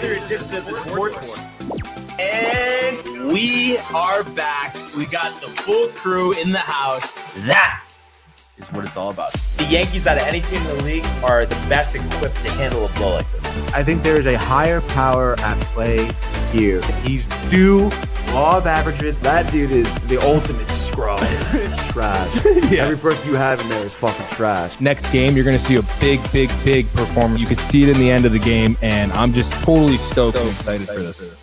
another edition of the Sports War. And we are back. We got the full crew in the house. That is what it's all about. The Yankees, out of any team in the league, are the best equipped to handle a blow like this. I think there is a higher power at play here. He's due law of averages. That dude is the ultimate scrub. It's trash. Yeah. Every person you have in there is fucking trash. Next game, you're going to see a big performance. You can see it in the end of the game, and I'm just totally stoked and excited for this.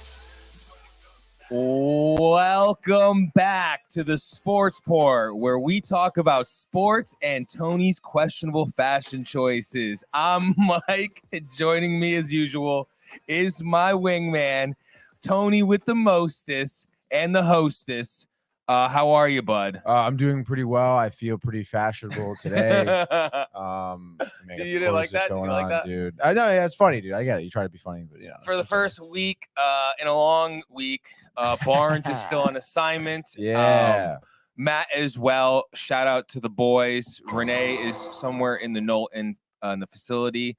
Welcome back to the Sports Port, where we talk about sports and Tony's questionable fashion choices. I'm Mike. Joining me as usual is my wingman, Tony with the mostest and the hostess. How are you, bud? I'm doing pretty well. I feel pretty fashionable today. Dude, you didn't like that? Did you like that? Dude? I know, yeah, it's funny, dude. I get it. You try to be funny, but For the first week in a long week, Barnes is still on assignment. Yeah. Matt as well. Shout out to the boys. Renee is somewhere in the Knowlton in the facility.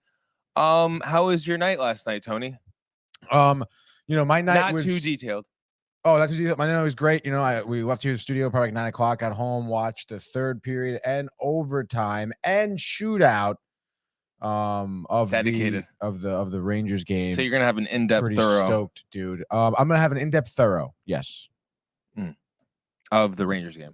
How was your night last night, Tony? My night was not too detailed. Oh, that's my night was great. We left here in the studio probably like 9 o'clock. Got home, watched the third period and overtime and shootout of Dedicated. the Rangers game. So you're gonna have an in-depth Pretty thorough. Stoked, dude. I'm gonna have an in-depth thorough. Yes. Of the Rangers game.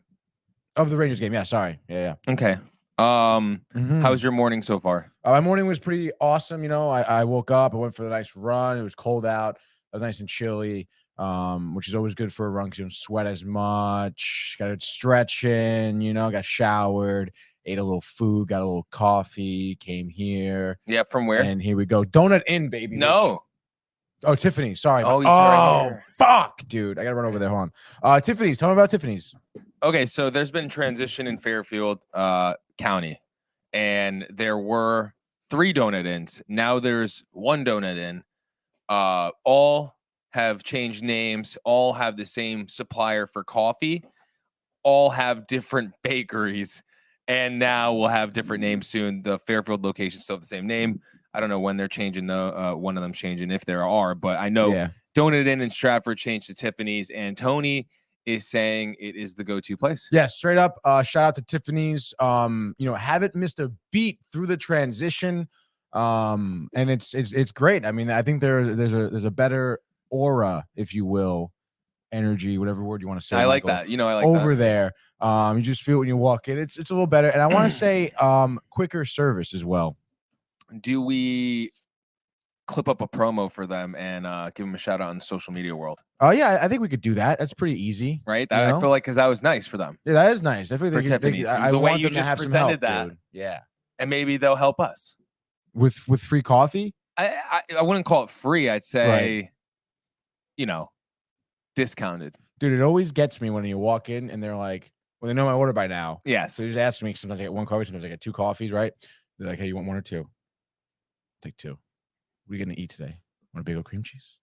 Of the Rangers game. Yeah. Sorry. Yeah. Okay. How's your morning so far? My morning was pretty awesome. I woke up. I went for the nice run. It was cold out. It was nice and chilly. Which is always good for a run because you don't sweat as much. Got a stretch in, got showered, ate a little food, got a little coffee, came here. Yeah, from where? And here we go. Donut Inn, baby. No. Oh, Tiffany's. Sorry. Oh, right here. Fuck, dude. I got to run over there. Hold on. Tiffany's. Tell me about Tiffany's. Okay, so there's been transition in Fairfield County, and there were 3 donut inns. Now there's 1 donut inn. All have changed names, all have the same supplier for coffee, all have different bakeries, and now we'll have different names soon. The Fairfield location still have the same name. I don't know when they're changing one of them changing, if there are, but I know Donut Inn in Stratford changed to Tiffany's, and Tony is saying it is the go-to place. Yeah, straight up. Shout out to Tiffany's. Haven't missed a beat through the transition. And it's great. I mean, I think there's a better aura, if you will, energy, whatever word you want to say. I like that. I like over that. there. You just feel when you walk in. It's a little better, and I want to say quicker service as well. Do we clip up a promo for them and give them a shout out in the social media world? Yeah, I think we could do that. That's pretty easy, right? I feel like because that was nice for them. Yeah, that is nice. I feel for Tiffany's. I the way want you them to just have presented some help, that, dude. Yeah, and maybe they'll help us with free coffee. I wouldn't call it free. I'd say, discounted. Dude, it always gets me when you walk in and they're like, well, they know my order by now. Yes. So they just ask me, sometimes I get 1 coffee, sometimes I get 2 coffees, right? They're like, hey, you want 1 or 2? Take 2. What are you going to eat today? Want a bagel cream cheese?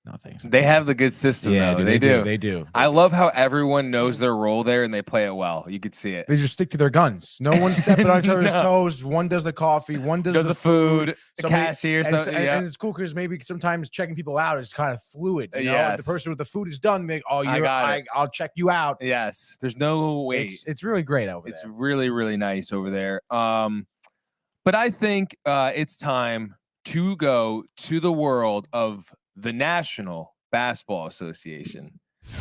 No, thanks. They have the good system, though. Dude, they do. I love how everyone knows their role there and they play it well. You could see it. They just stick to their guns. No one's stepping on each other's toes. One does the coffee, one does the food. The cashier. And it's cool because maybe sometimes checking people out is kind of fluid. Yes. If the person with the food is done, I'll check you out. Yes. There's no way. It's really great over there. It's really, really nice over there. But I think it's time to go to the world of the National Basketball Association. The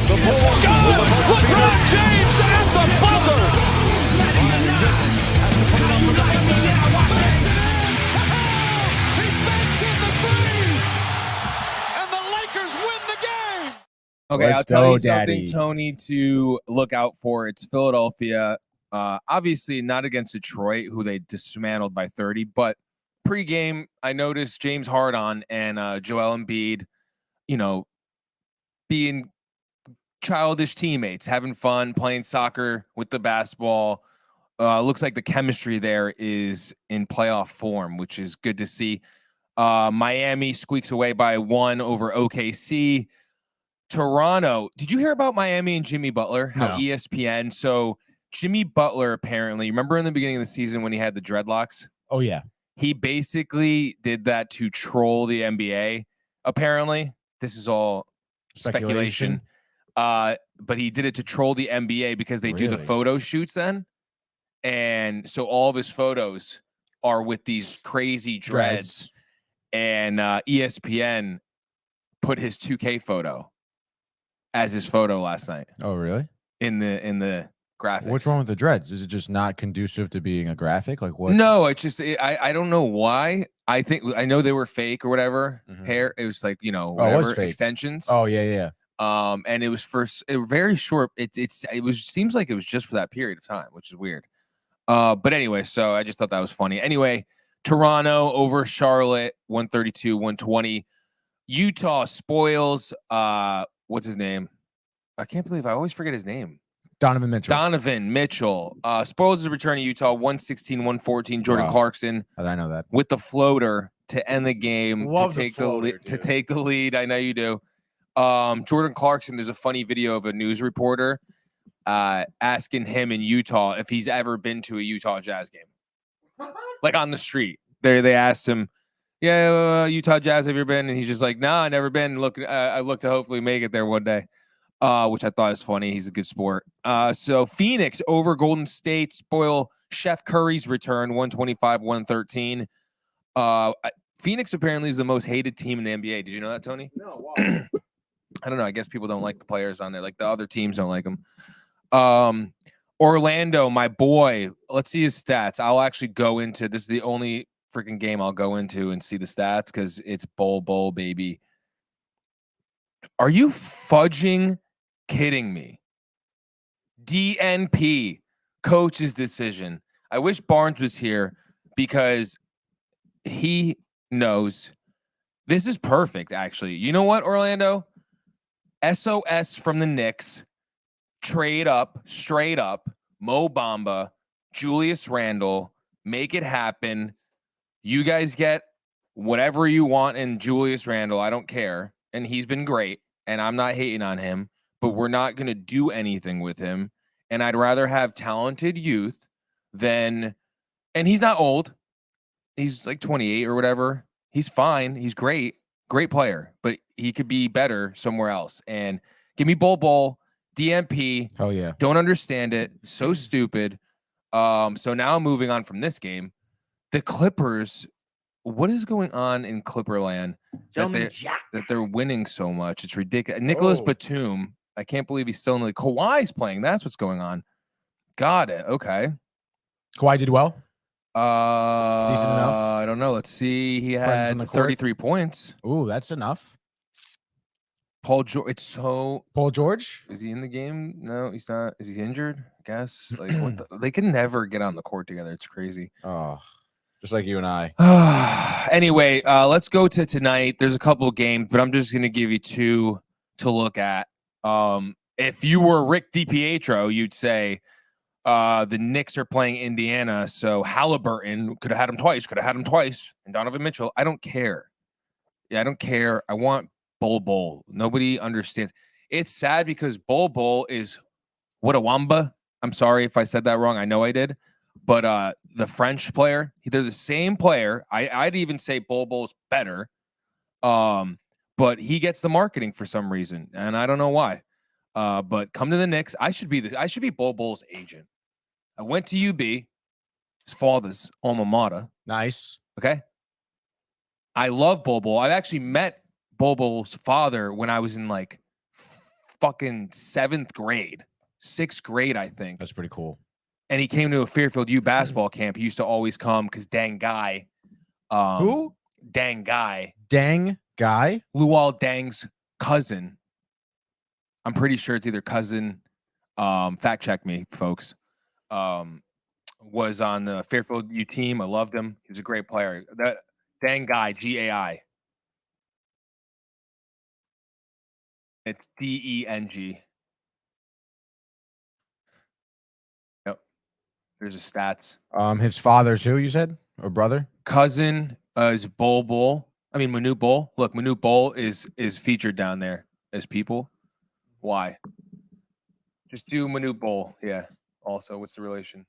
Bulls go! LeBron James at the buzzer! He banks in the 3! And the Lakers win the game! Okay, I'll tell you something, Tony, to look out for. It's Philadelphia. Obviously not against Detroit, who they dismantled by 30, but pre-game, I noticed James Harden and Joel Embiid, being childish teammates, having fun, playing soccer with the basketball. Looks like the chemistry there is in playoff form, which is good to see. Miami squeaks away by 1 over OKC. Toronto. Did you hear about Miami and Jimmy Butler? How No. ESPN. So Jimmy Butler, apparently, remember in the beginning of the season when he had the dreadlocks? Oh, yeah. He basically did that to troll the NBA. Apparently, this is all speculation. But he did it to troll the NBA because they do the Really? photo shoots then. And so all of his photos are with these crazy dreads. And ESPN put his 2K photo as his photo last night Oh, really? in the graphics. What's wrong with the dreads? Is it just not conducive to being a graphic? Like what? No, it's just I don't know why. I know they were fake or whatever. Hair. It was like, it was whatever fake. extensions. Oh, yeah. And it was very short. It was seems like it was just for that period of time, which is weird. But anyway, so I just thought that was funny. Anyway, Toronto over Charlotte, 132-120. Utah spoils. What's his name? I can't believe I always forget his name. Donovan Mitchell. Spoils his return to Utah, 116-114. Jordan Wow. Clarkson. How did I know that? With the floater to end the game. Love to the take floater, to dude. take the lead. I know you do. Jordan Clarkson, there's a funny video of a news reporter asking him in Utah if he's ever been to a Utah Jazz game. Like on the street. They asked him, Utah Jazz, have you ever been? And he's just like, nah, I never been. I look to hopefully make it there one day. Which I thought is funny. He's a good sport. So Phoenix over Golden State, spoil Chef Curry's return, 125-113. Phoenix apparently is the most hated team in the NBA. Did you know that, Tony? No, why? I don't know. I guess people don't like the players on there. Like the other teams don't like them. Orlando, my boy. Let's see his stats. I'll actually go into this. Is the only freaking game I'll go into and see the stats because it's bowl, baby. Are you fudging kidding me? DNP, coach's decision. I wish Barnes was here because he knows this is perfect, actually. You know what, Orlando? SOS from the Knicks. Trade up, straight up. Mo Bamba, Julius Randle. Make it happen. You guys get whatever you want in Julius Randle. I don't care. And he's been great. And I'm not hating on him. But we're not going to do anything with him. And I'd rather have talented youth than... And he's not old. He's like 28 or whatever. He's fine. He's great. Great player. But he could be better somewhere else. And give me Bol, DMP. Hell yeah. Don't understand it. So stupid. So now moving on from this game. The Clippers... What is going on in Clipperland that they're winning so much? It's ridiculous. Nicholas Batum, I can't believe he's still in the league. Kawhi's playing. That's what's going on. Got it. Okay. Kawhi did well. Decent enough? I don't know. Let's see. He Presence on the had court? 33 points. Ooh, that's enough. Paul George. It's so. Paul George? Is he in the game? No, he's not. Is he injured? I guess. Like what they can never get on the court together. It's crazy. Oh, just like you and I. Anyway, let's go to tonight. There's a couple of games, but I'm just going to give you two to look at. If you were Rick DiPietro, you'd say the Knicks are playing Indiana, so Halliburton could have had him twice, and Donovan Mitchell. I don't care. Yeah, I don't care. I want Bol. Nobody understands. It's sad because Bol is Wamba. I'm sorry if I said that wrong. I know I did. But the French player, they're the same player. I'd even say Bol's better. But he gets the marketing for some reason, and I don't know why. But come to the Knicks. I should be Bol's agent. I went to UB, his father's alma mater. Nice. Okay. I love Bol. I've actually met Bol's father when I was in like fucking 6th grade, I think. That's pretty cool. And he came to a Fairfield U basketball camp. He used to always come because Dang Guy. Who? Dang Guy. Dang Guy? Luol Deng's cousin. I'm pretty sure it's either cousin. Fact check me, folks. Was on the Fairfield U team. I loved him. He was a great player. That Dang Guy, G-A-I. It's D-E-N-G. Yep. There's his stats. His father's who, you said? Or brother? Cousin is Bol. I mean, Manute Bol. Look, Manute Bol is featured down there as people. Why? Just do Manute Bol. Yeah. Also, what's the relation?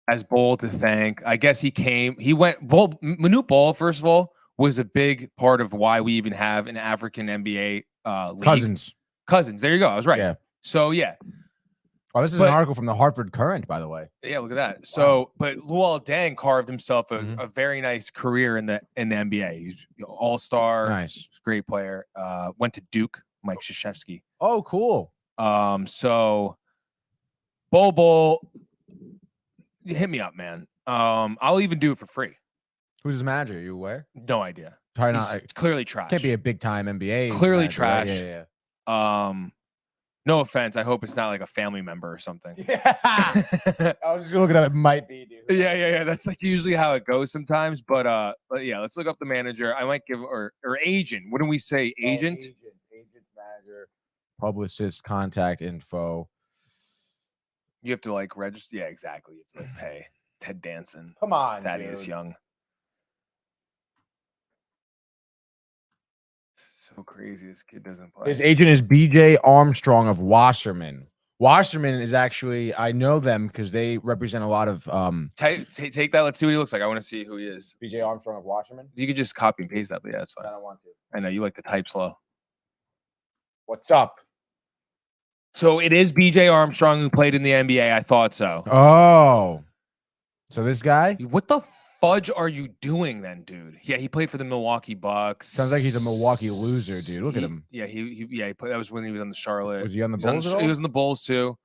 Has Bol to thank. I guess he went. Manute Bol, first of all, was a big part of why we even have an African NBA league. Cousins. There you go. I was right. Yeah. So yeah. Oh, this is an article from the Hartford Courant, by the way. Yeah, look at that. So, but Luol Deng carved himself a very nice career in the NBA. He's all-star. Nice. Great player. Went to Duke. Mike Krzyzewski. Oh, cool. So Bol, hit me up, man. I'll even do it for free. Who's his manager? Are you aware? No idea. Probably not. He's clearly trash. Can't be a big time NBA. Clearly manager, trash. Right? Yeah. No offense. I hope it's not like a family member or something. Yeah. I was just looking at it. Might be, dude. Yeah. That's like usually how it goes sometimes. But yeah, let's look up the manager. I might give or agent. What do we say? Agent, manager, publicist, contact info. You have to like register. Yeah, exactly. You have to like pay. Ted Danson. Come on, Thaddeus dude. Young. So crazy. This kid doesn't play. His agent is BJ Armstrong of Wasserman. Wasserman is actually, I know them because they represent a lot of Take that. Let's see what he looks like. I want to see who he is. BJ Armstrong of Wasserman. You could just copy and paste that, but yeah, that's fine. I don't want to. I know you like to type slow. What's up? So it is BJ Armstrong who played in the NBA. I thought so. Oh, so this guy? What the fudge are you doing then, dude? Yeah, he played for the Milwaukee Bucks. Sounds like he's a Milwaukee loser, dude. Look at him. Yeah, he played. That was when he was on the Charlotte. Was he on the Bulls? He was on the Bulls too.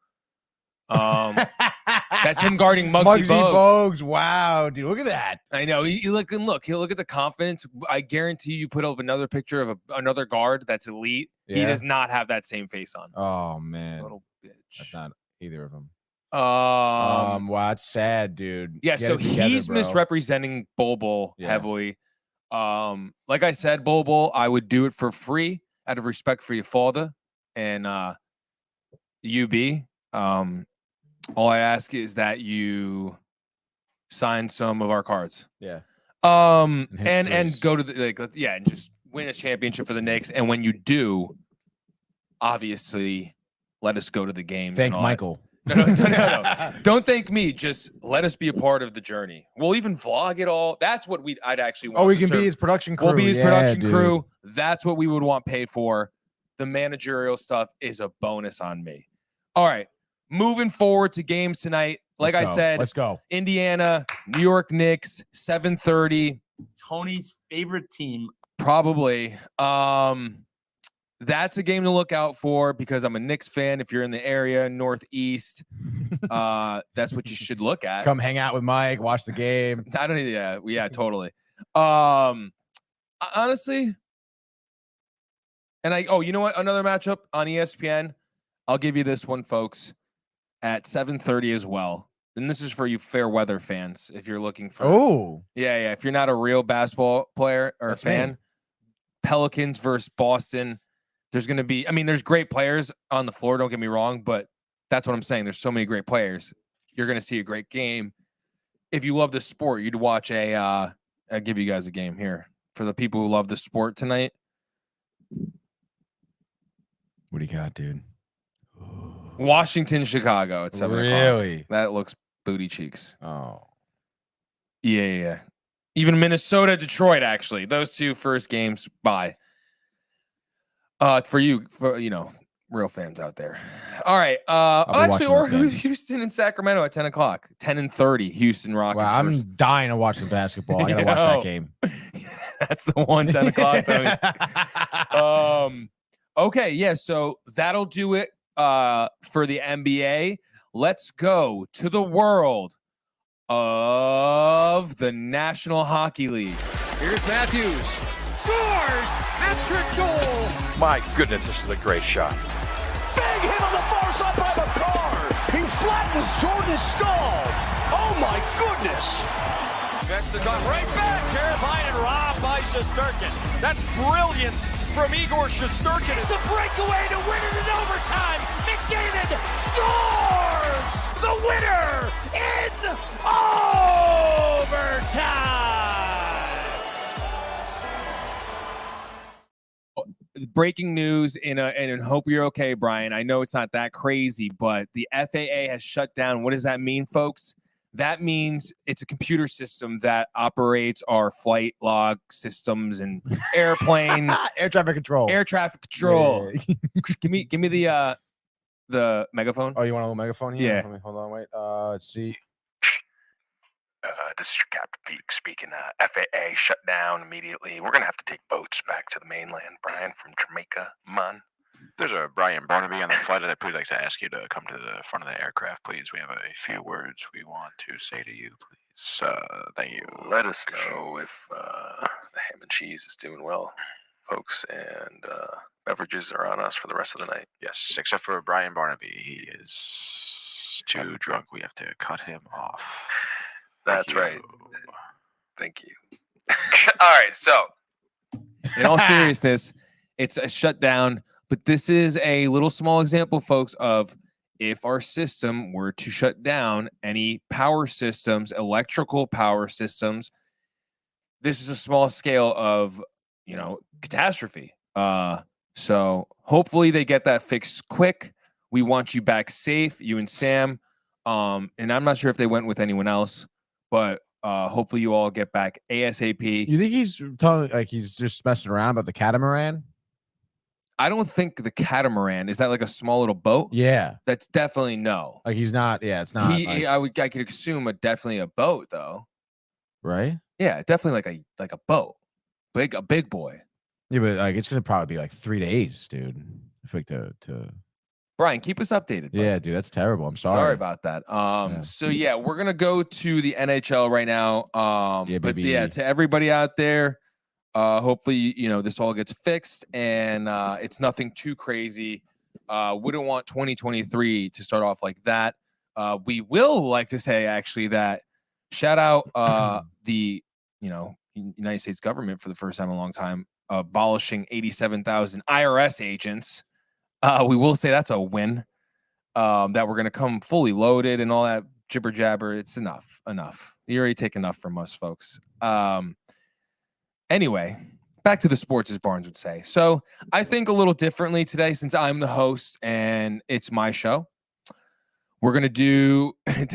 That's him guarding Muggsy Bogues. Wow, dude, look at that. I know. He'll look at the confidence. I guarantee you put up another picture of another guard that's elite. Yeah. He does not have that same face on. Oh man, little bitch. That's not either of them. Wow, that's sad, dude. Yeah, so he's misrepresenting Bol heavily. Like I said, Bol, I would do it for free out of respect for your father and UB. All I ask is that you sign some of our cards. Yeah. And go to the and just win a championship for the Knicks. And when you do, obviously, let us go to the games. Thank Michael. No. Don't thank me. Just let us be a part of the journey. We'll even vlog it all. That's what I'd actually want. Oh, we can be his production crew. We'll be his production crew. That's what we would want paid for. The managerial stuff is a bonus on me. All right. Moving forward to games tonight. Like I said, let's go. Indiana, New York Knicks, 7:30. Tony's favorite team. Probably. That's a game to look out for because I'm a Knicks fan. If you're in the area, Northeast, that's what you should look at. Come hang out with Mike, watch the game. Yeah, totally. Honestly, and you know what? Another matchup on ESPN. I'll give you this one, folks, at 7:30 as well. And this is for you fair weather fans. If you're looking for, yeah. If you're not a real basketball player or fan, Pelicans versus Boston. There's going to be, there's great players on the floor. Don't get me wrong, but that's what I'm saying. There's so many great players. You're going to see a great game. If you love the sport, you'd watch I'll give you guys a game here for the people who love the sport tonight. What do you got, dude? Washington, Chicago at 7 o'clock. Really? That looks booty cheeks. Oh. Yeah. Even Minnesota, Detroit, actually. Those two first games, bye. For real fans out there. All right. Or Houston and Sacramento at 10 o'clock. 10:30, Houston Rockets. Wow, I'm dying to watch the basketball. I got to watch that game. That's the one, 10 o'clock. Okay, yeah, so that'll do it for the NBA. Let's go to the world of the National Hockey League. Here's Matthews. Scores! Hat-trick goal! My goodness, this is a great shot. Big hit on the far side by the car! He flattens Jordan's skull! Oh my goodness! That's the gun right back! Terrified and robbed by Shesterkin. That's brilliant from Igor Shesterkin. It's a breakaway to win it in overtime! McDavid scores! The winner in overtime! Breaking news and hope you're okay, Brian. I know it's not that crazy, but the FAA has shut down. What does that mean, folks? That means it's a computer system that operates our flight log systems and airplane Air traffic control. air traffic control. Yeah. Give me the megaphone. Oh, you want a little megaphone here? Yeah. Let me, hold on, wait. Let's see. This is your Captain Pete speaking. FAA shut down immediately. We're going to have to take boats back to the mainland, Brian, from Jamaica. Man. There's a Brian Barnaby on the flight, and I'd pretty like to ask you to come to the front of the aircraft, please. We have a few words we want to say to you, please. Thank you. Let us know if the ham and cheese is doing well, folks, and beverages are on us for the rest of the night. Yes, except for Brian Barnaby. He is too drunk. We have to cut him off. That's right. Thank you. All right, so In all seriousness, it's a shutdown, but this is a little small example, folks, of if our system were to shut down, any power systems, electrical power systems, this is a small scale of, catastrophe. So hopefully they get that fixed quick. We want you back safe, you and Sam. And I'm not sure if they went with anyone else, but hopefully you all get back ASAP. You think he's telling like he's just messing around about the catamaran? I don't think the catamaran is that like a small little boat. Yeah, That's definitely no. like he's not. Yeah, it's not. I could assume definitely a boat though. Right? Yeah, definitely like a boat, a big boy. Yeah, but like it's gonna probably be like 3 days, dude. I think to. Brian, keep us updated. Bud. Yeah, dude, that's terrible. I'm sorry. Sorry about that. So yeah, we're gonna go to the NHL right now. Yeah, but baby. yeah, to everybody out there, hopefully this all gets fixed and it's nothing too crazy. Wouldn't want 2023 to start off like that. We will like to say actually that shout out the United States government for the first time in a long time abolishing 87,000 IRS agents. We will say that's a win. That we're going to come fully loaded and all that jibber jabber. It's enough. You already take enough from us, folks. Anyway, back to the sports, as Barnes would say. So I think a little differently today since I'm the host and it's my show. We're going to do I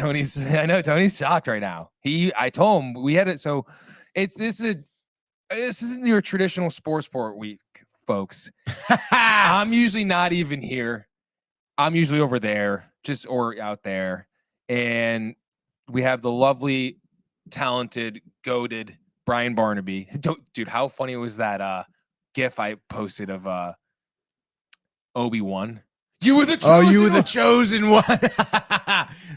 know Tony's shocked right now. I told him we had it. So this isn't your traditional sports report week, folks. I'm usually not even here. I'm usually over there, or out there. And we have the lovely, talented, goated Brian Barnaby. Dude, how funny was that GIF I posted of Obi-Wan? You were the chosen you were the chosen one.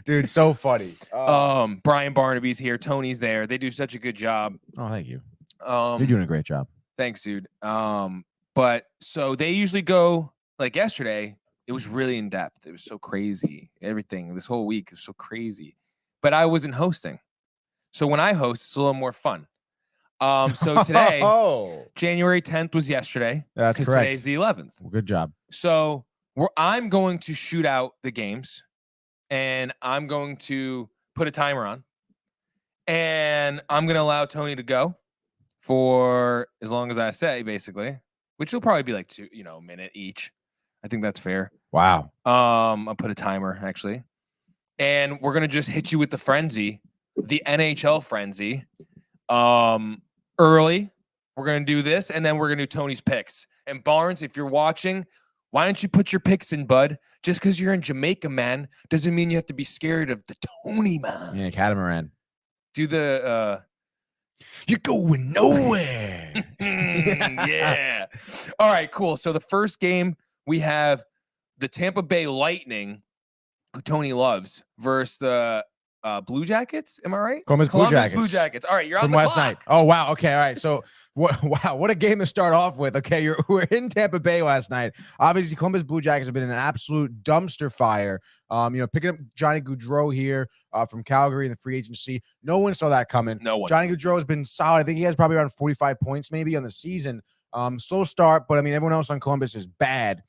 Dude, so funny. Brian Barnaby's here. Tony's there. They do such a good job. Oh, thank you. You're doing a great job. Thanks, dude. But so they usually go like yesterday. It was really in depth. It was so crazy. Everything this whole week is so crazy. But I wasn't hosting. So when I host, it's a little more fun. So today, January 10th was yesterday. That's correct. Today's the 11th. Well, good job. So I'm going to shoot out the games and I'm going to put a timer on and I'm going to allow Tony to go for as long as I say, basically, which will probably be like a minute each. I think that's fair. Wow. I'll put a timer actually. And we're going to just hit you with the frenzy, the NHL frenzy. Early, we're going to do this and then we're going to do Tony's picks. And Barnes, if you're watching, why don't you put your picks in, bud? Just because you're in Jamaica, man, doesn't mean you have to be scared of the Tony, man. Yeah, catamaran. Do the you're going nowhere. Yeah. All right, cool. So the first game we have the Tampa Bay Lightning, who Tony loves, versus the Blue Jackets. Am I right? Columbus Blue Jackets. All right, you're on from the last clock. night. Oh wow. Okay. All right. So what a game to start off with. Okay, we're in Tampa Bay last night. Obviously, Columbus Blue Jackets have been an absolute dumpster fire. Picking up Johnny Gaudreau here from Calgary in the free agency. No one saw that coming. No one. Johnny Gaudreau has been solid. I think he has probably around 45 points maybe on the season. Slow start, but I mean everyone else on Columbus is bad.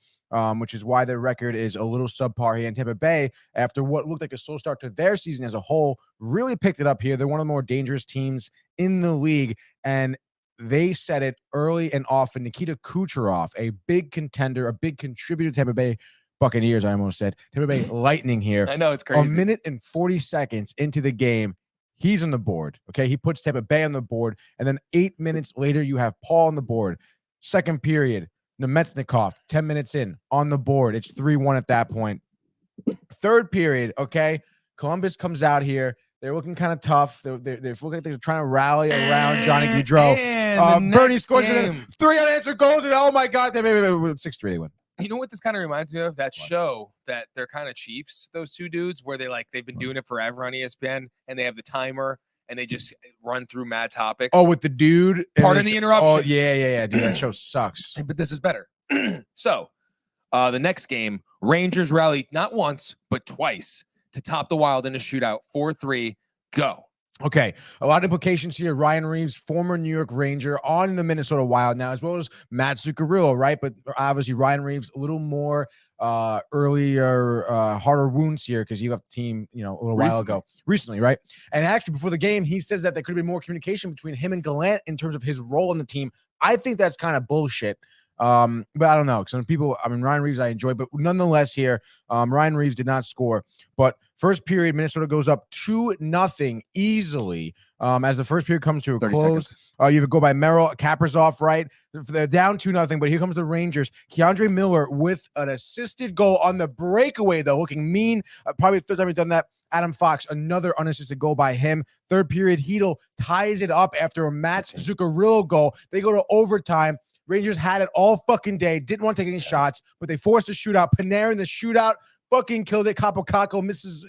Which is why their record is a little subpar here in Tampa Bay after what looked like a slow start to their season as a whole. Really picked it up here. They're one of the more dangerous teams in the league, and they said it early and often. Nikita Kucherov, a big contender, a big contributor to Tampa Bay, Buccaneers, I almost said. Tampa Bay Lightning here. I know it's A crazy. minute and 40 seconds into the game, he's on the board. Okay, he puts Tampa Bay on the board, and then 8 minutes later, you have Paul on the board. Second period, Nemetsnikov, 10 minutes in, on the board. It's 3-1 at that point. Third period, okay, Columbus comes out here. They're looking kind of tough. They're looking like they're trying to rally around Johnny Gaudreau. Bernie scores and then 3 unanswered goals, and oh my God, they 6-3 they win. You know what this kind of reminds me of? That show that they're kind of Chiefs, those two dudes, where they've been doing it forever on ESPN, and they have the timer and they just run through mad topics. Oh, with the dude. Pardon the interruption. Oh, yeah. Dude, that show sucks. But this is better. So, the next game, Rangers rally not once, but twice to top the Wild in a shootout. 4-3, go. Okay, a lot of implications here. Ryan Reeves, former New York Ranger, on the Minnesota Wild now, as well as Matt Zuccarello, right? But obviously Ryan Reeves a little more earlier, harder wounds here because he left the team, a little while ago. Recently, right? And actually, before the game, he says that there could have been more communication between him and Gallant in terms of his role in the team. I think that's kind of bullshit. But I don't know. Some people, Ryan Reeves I enjoy, but nonetheless here, Ryan Reeves did not score. But first period, Minnesota goes up 2-0 easily. As the first period comes to a close, you go by Merrill, Kaprizov, right? They're down 2-0, but here comes the Rangers. Keandre Miller with an assisted goal on the breakaway, though, looking mean. Probably the third time he's done that. Adam Fox, another unassisted goal by him. Third period, Hedl ties it up after a Matt Zuccarello goal. They go to overtime. Rangers had it all fucking day, didn't want to take any shots, but they forced a shootout. Panarin, the shootout, fucking killed it. Capo loses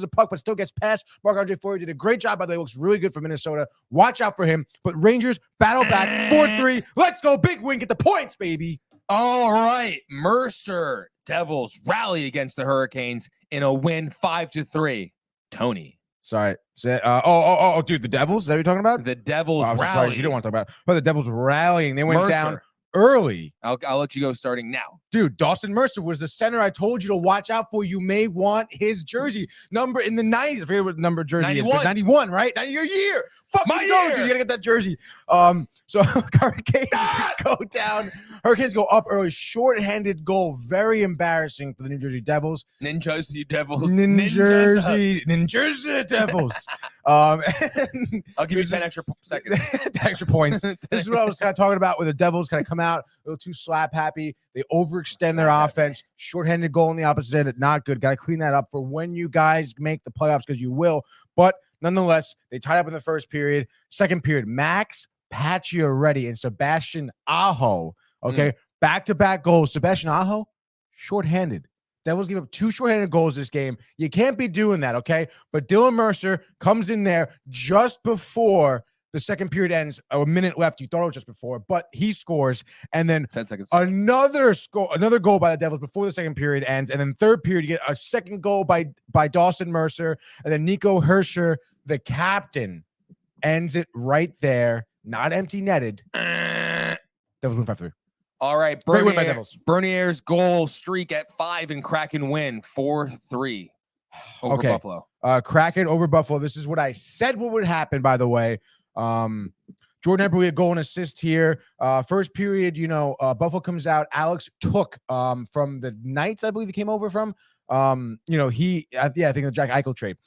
the puck, but still gets past. Marc-Andre Fleury did a great job, by the way. Looks really good for Minnesota. Watch out for him. But Rangers battle back 4-3. Let's go. Big win. Get the points, baby. All right. Mercer Devils rally against the Hurricanes in a win 5-3. Tony. Sorry. Dude, the Devils? Is that what you're talking about? The Devils rally. You don't want to talk about it. But the Devils rallying. They went Mercer. Down early. I'll let you go starting now. Dude, Dawson Mercer was the center I told you to watch out for. You may want his jersey number in the 90s. I forget what number jersey 91. Is, but 91, right? Now your year. Fuck my year. You gotta get that jersey. So Hurricanes go down. Hurricanes go up early. Short-handed goal. Very embarrassing for the New Jersey Devils. Ninjersey Devils. Ninjersey Devils. I'll give you 10 extra seconds. Extra points. This is what I was kind of talking about, where the Devils kind of come out a little too slap happy. They overextend their offense. Short-handed goal on the opposite end. Not good. Got to clean that up for when you guys make the playoffs, because you will. But nonetheless, they tied up in the first period. Second period, Max Pacioretty and Sebastian Aho. Okay, back-to-back goals. Sebastian Aho, short-handed. Devils give up 2 short-handed goals this game. You can't be doing that, okay? But Dylan Mercer comes in there just before the second period ends. A minute left. You thought it was just before, but he scores. And then 10 seconds. Another goal by the Devils before the second period ends. And then third period, you get a second goal by Dawson Mercer. And then Nico Herscher, the captain, ends it right there. Not empty-netted. Devils win 5-3. All right, Bernier's goal streak at 5 and Kraken win 4-3 over Buffalo. Kraken over Buffalo. This is what I said what would happen, by the way. Jordan Eberle, a goal and assist here. First period, Buffalo comes out. Alex Took from the Knights, I believe he came over from. I think the Jack Eichel trade.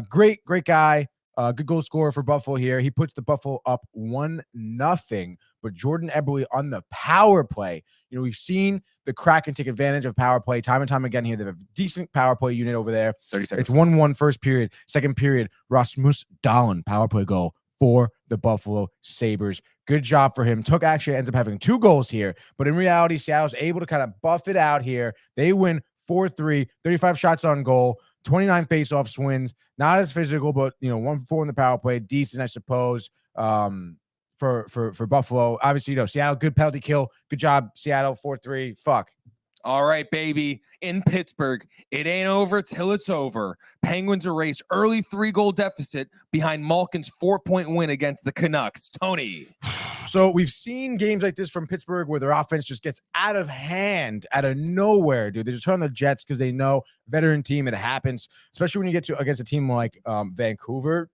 Great guy. Good goal scorer for Buffalo here. He puts the Buffalo up 1-0. But Jordan Eberle on the power play. We've seen the Kraken take advantage of power play time and time again here. They have a decent power play unit over there. 30 seconds. It's 1-1 first period. Second period, Rasmus Dahlin, power play goal for the Buffalo Sabres. Good job for him. Took actually ends up having 2 goals here. But in reality, Seattle's able to kind of buff it out here. They win 4-3, 35 shots on goal, 29 faceoffs wins. Not as physical, but 1-4 in the power play. Decent, I suppose. For Buffalo. Obviously, Seattle, good penalty kill. Good job, Seattle, 4-3. Fuck. All right, baby. In Pittsburgh, it ain't over till it's over. Penguins erase early 3-goal deficit behind Malkin's 4-point win against the Canucks. Tony. So we've seen games like this from Pittsburgh where their offense just gets out of hand, out of nowhere, dude. They just turn on the Jets because they know veteran team, it happens, especially when you get against a team like Vancouver.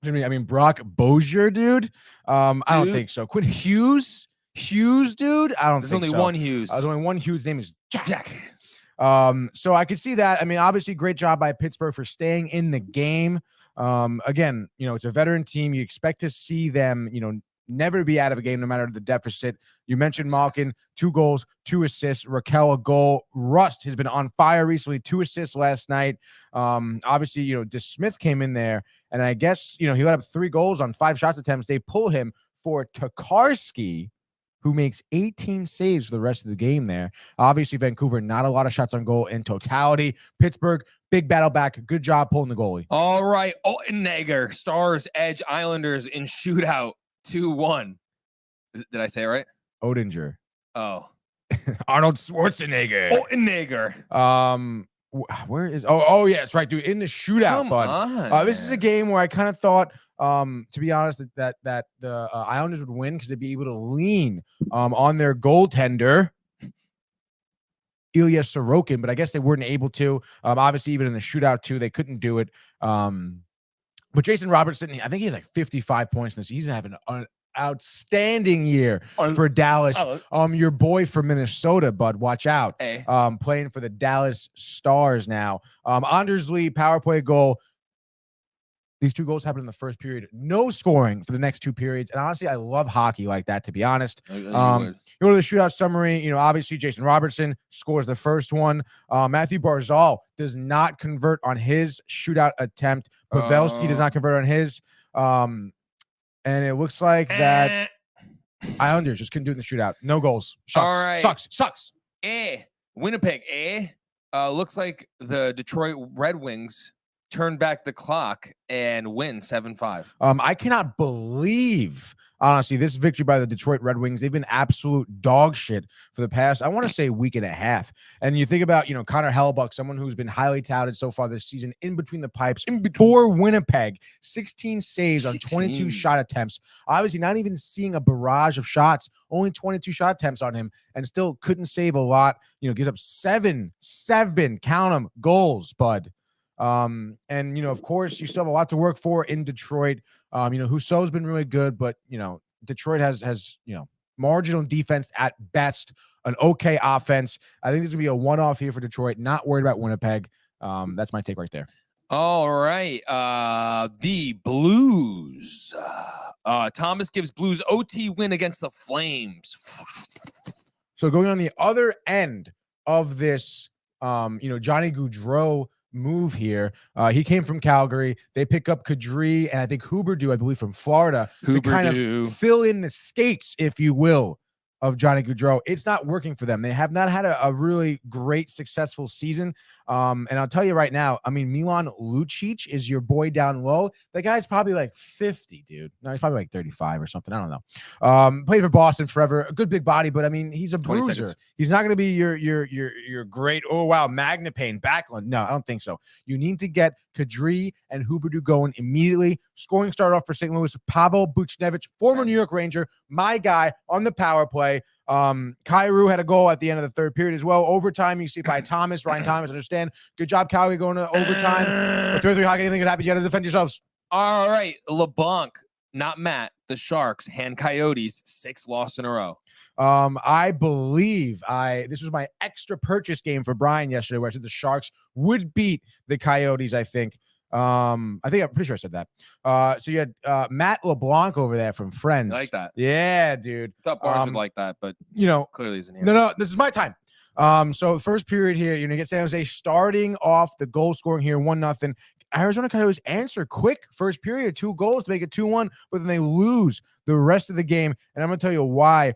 Brock Bozier, dude. I don't think so. Quinn Hughes, Hughes, dude. I don't There's think only so. one Hughes. There's only one Hughes. His name is Jack. Jack. So I could see that. I mean, obviously, great job by Pittsburgh for staying in the game. Again, it's a veteran team. You expect to see them, never be out of a game, no matter the deficit. You mentioned Malkin, 2 goals, 2 assists. Raquel, a goal. Rust has been on fire recently, 2 assists last night. Obviously, DeSmith came in there, and I guess, he let up 3 goals on 5 shots attempts. They pull him for Tokarski, who makes 18 saves for the rest of the game there. Obviously, Vancouver, not a lot of shots on goal in totality. Pittsburgh, big battle back. Good job pulling the goalie. All right. Ottenegger, Stars, Edge, Islanders in shootout 2-1. Did I say it right? Odinger. Oh. Arnold Schwarzenegger. Ottenegger. Where is yeah, it's right, dude. In the shootout, Come bud. on, This is a game where I kind of thought, to be honest, that the Islanders would win because they'd be able to lean on their goaltender, Ilya Sorokin, but I guess they weren't able to. Obviously, even in the shootout too, they couldn't do it. But Jason Robertson, I think he has like 55 points in this. He's having an outstanding year for Dallas. Your boy from Minnesota, bud, watch out. Hey. Playing for the Dallas Stars now. Anders Lee, power play goal. These 2 goals happened in the first period. No scoring for the next 2 periods. And honestly, I love hockey like that, to be honest. You go to the shootout summary. Obviously, Jason Robertson scores the first one. Matthew Barzal does not convert on his shootout attempt. Pavelski does not convert on his. And it looks like that Islanders just couldn't do it in the shootout. No goals. Sucks. All right. Sucks. Winnipeg. Looks like the Detroit Red Wings turn back the clock and win 7-5. I cannot believe, honestly, this victory by the Detroit Red Wings. They've been absolute dog shit for the past, I want to say, week and a half. And you think about, Connor Hellebuyck, someone who's been highly touted so far this season, in between the pipes for Winnipeg, 16 saves on 22 shot attempts. Obviously, not even seeing a barrage of shots, only 22 shot attempts on him, and still couldn't save a lot. Gives up seven, count them, goals, bud. And of course, you still have a lot to work for in Detroit. Husso's been really good, but Detroit has marginal defense at best, an okay offense. I think this is gonna be a one-off here for Detroit. Not worried about Winnipeg. That's my take right there. All right. The Blues. Thomas gives Blues OT win against the Flames. So going on the other end of this, Johnny Gaudreau move here. He came from Calgary. They pick up Kadri and I think Huberdeau, I believe, from Florida to kind of fill in the skates, if you will, of Johnny Gaudreau. It's not working for them. They have not had a really great, successful season. And I'll tell you right now, I mean, Milan Lucic is your boy down low. The guy's probably like 50, dude. No, he's probably like 35 or something. I don't know. Played for Boston forever. A good big body, but I mean, he's a bruiser. Seconds. He's not going to be your great, oh, wow, Magnapane backline. No, I don't think so. You need to get Kadri and Huberdeau going immediately. Scoring start off for St. Louis. Pavel Buchnevich, former New York Ranger, my guy on the power play. Kyrou had a goal at the end of the third period as well. Overtime, you see by Thomas, Ryan Thomas, understand. Good job, Calgary, going to overtime. With 3-3 hockey, anything could happen. You got to defend yourselves. All right, LeBlanc, not Matt. The Sharks hand Coyotes 6 losses in a row. I believe this was my extra purchase game for Brian yesterday, where I said the Sharks would beat the Coyotes. I think I'm pretty sure I said that. So you had Matt LeBlanc over there from Friends. You like that? Yeah, dude. I thought Barnes would like that, but clearly isn't here. No, this is my time. So the first period here, you get San Jose starting off the goal scoring here, 1-0. Arizona Coyotes answer quick first period, 2 goals to make it 2-1, but then they lose the rest of the game. And I'm gonna tell you why.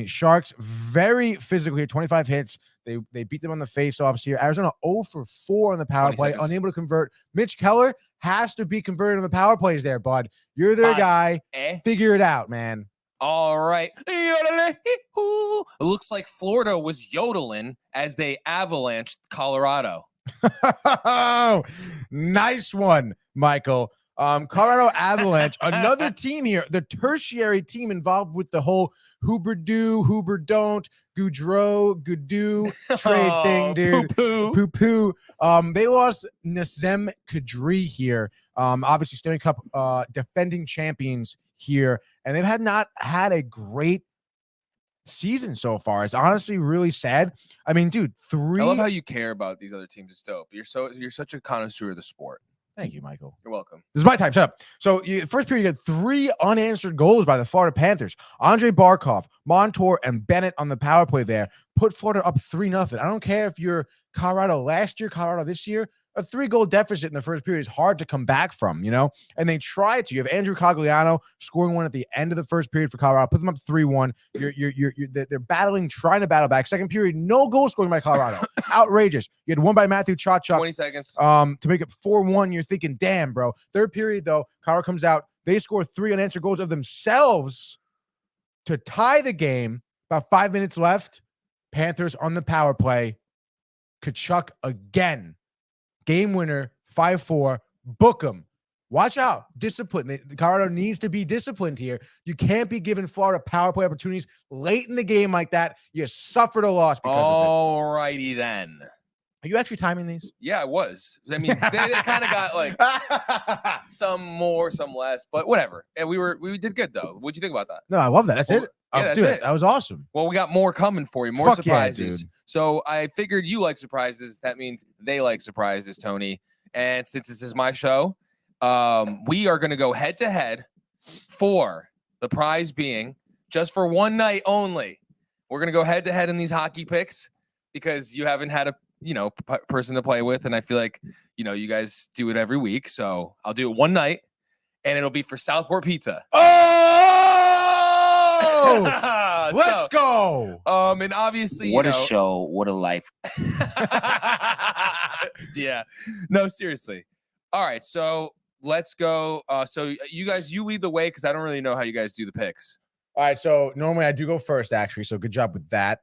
Sharks very physical here, 25 hits. They beat them on the face-offs here. Arizona 0 for 4 on the power play, unable to convert. Mitch Keller has to be converted on the power plays there, bud. You're their guy. Figure it out, man. All right. It looks like Florida was yodeling as they avalanched Colorado. Nice one, Michael. Colorado Avalanche, another team here, the tertiary team involved with the whole Huber don't, Gaudreau trade thing, dude. Poo-poo. They lost Nazem Kadri here. Obviously, Stanley Cup defending champions here. and they've not had a great season so far. It's honestly really sad. I mean, dude, I love how you care about these other teams. It's dope. You're such a connoisseur of the sport. Thank you, Michael. You're welcome. This is my time. Shut up. So, first period, you had 3 unanswered goals by the Florida Panthers. Andre Barkov, Montour, and Bennett on the power play there put Florida up 3-0. I don't care if you're Colorado last year, Colorado this year. A 3-goal deficit in the first period is hard to come back from, and they tried to. You have Andrew Cogliano scoring one at the end of the first period for Colorado, put them up 3-1. They're trying to battle back. Second period, no goal scoring by Colorado. Outrageous. You had one by Matthew Tkachuk. 20 seconds. To make it 4-1. You're thinking, damn, bro. Third period, though, Colorado comes out. They score 3 unanswered goals of themselves to tie the game. About 5 minutes left. Panthers on the power play. Tkachuk again. Game winner, 5-4. Book them. Watch out. Discipline. Colorado needs to be disciplined here. You can't be giving Florida power play opportunities late in the game like that. You suffered a loss because of it. All righty then. Are you actually timing these? Yeah, I was. I mean, they kind of got like some more, some less, but whatever. And we did good though. What'd you think about that? No, I love that. That's it. Yeah, that's dude, it. That was awesome. Well, we got more coming for you, more Fuck yeah, surprises. dude. So I figured you like surprises. That means they like surprises, Tony. And since this is my show, we are going to go head to head for the prize being just for one night only. We're going to go head to head in these hockey picks because you haven't had a person to play with, and I feel like you guys do it every week. So I'll do it one night, and it'll be for Southport Pizza. Oh, let's go. And obviously, What a show! What a life! Yeah, no, seriously. All right, so let's go. So you lead the way because I don't really know how you guys do the picks. All right, so normally I do go first, actually. So good job with that.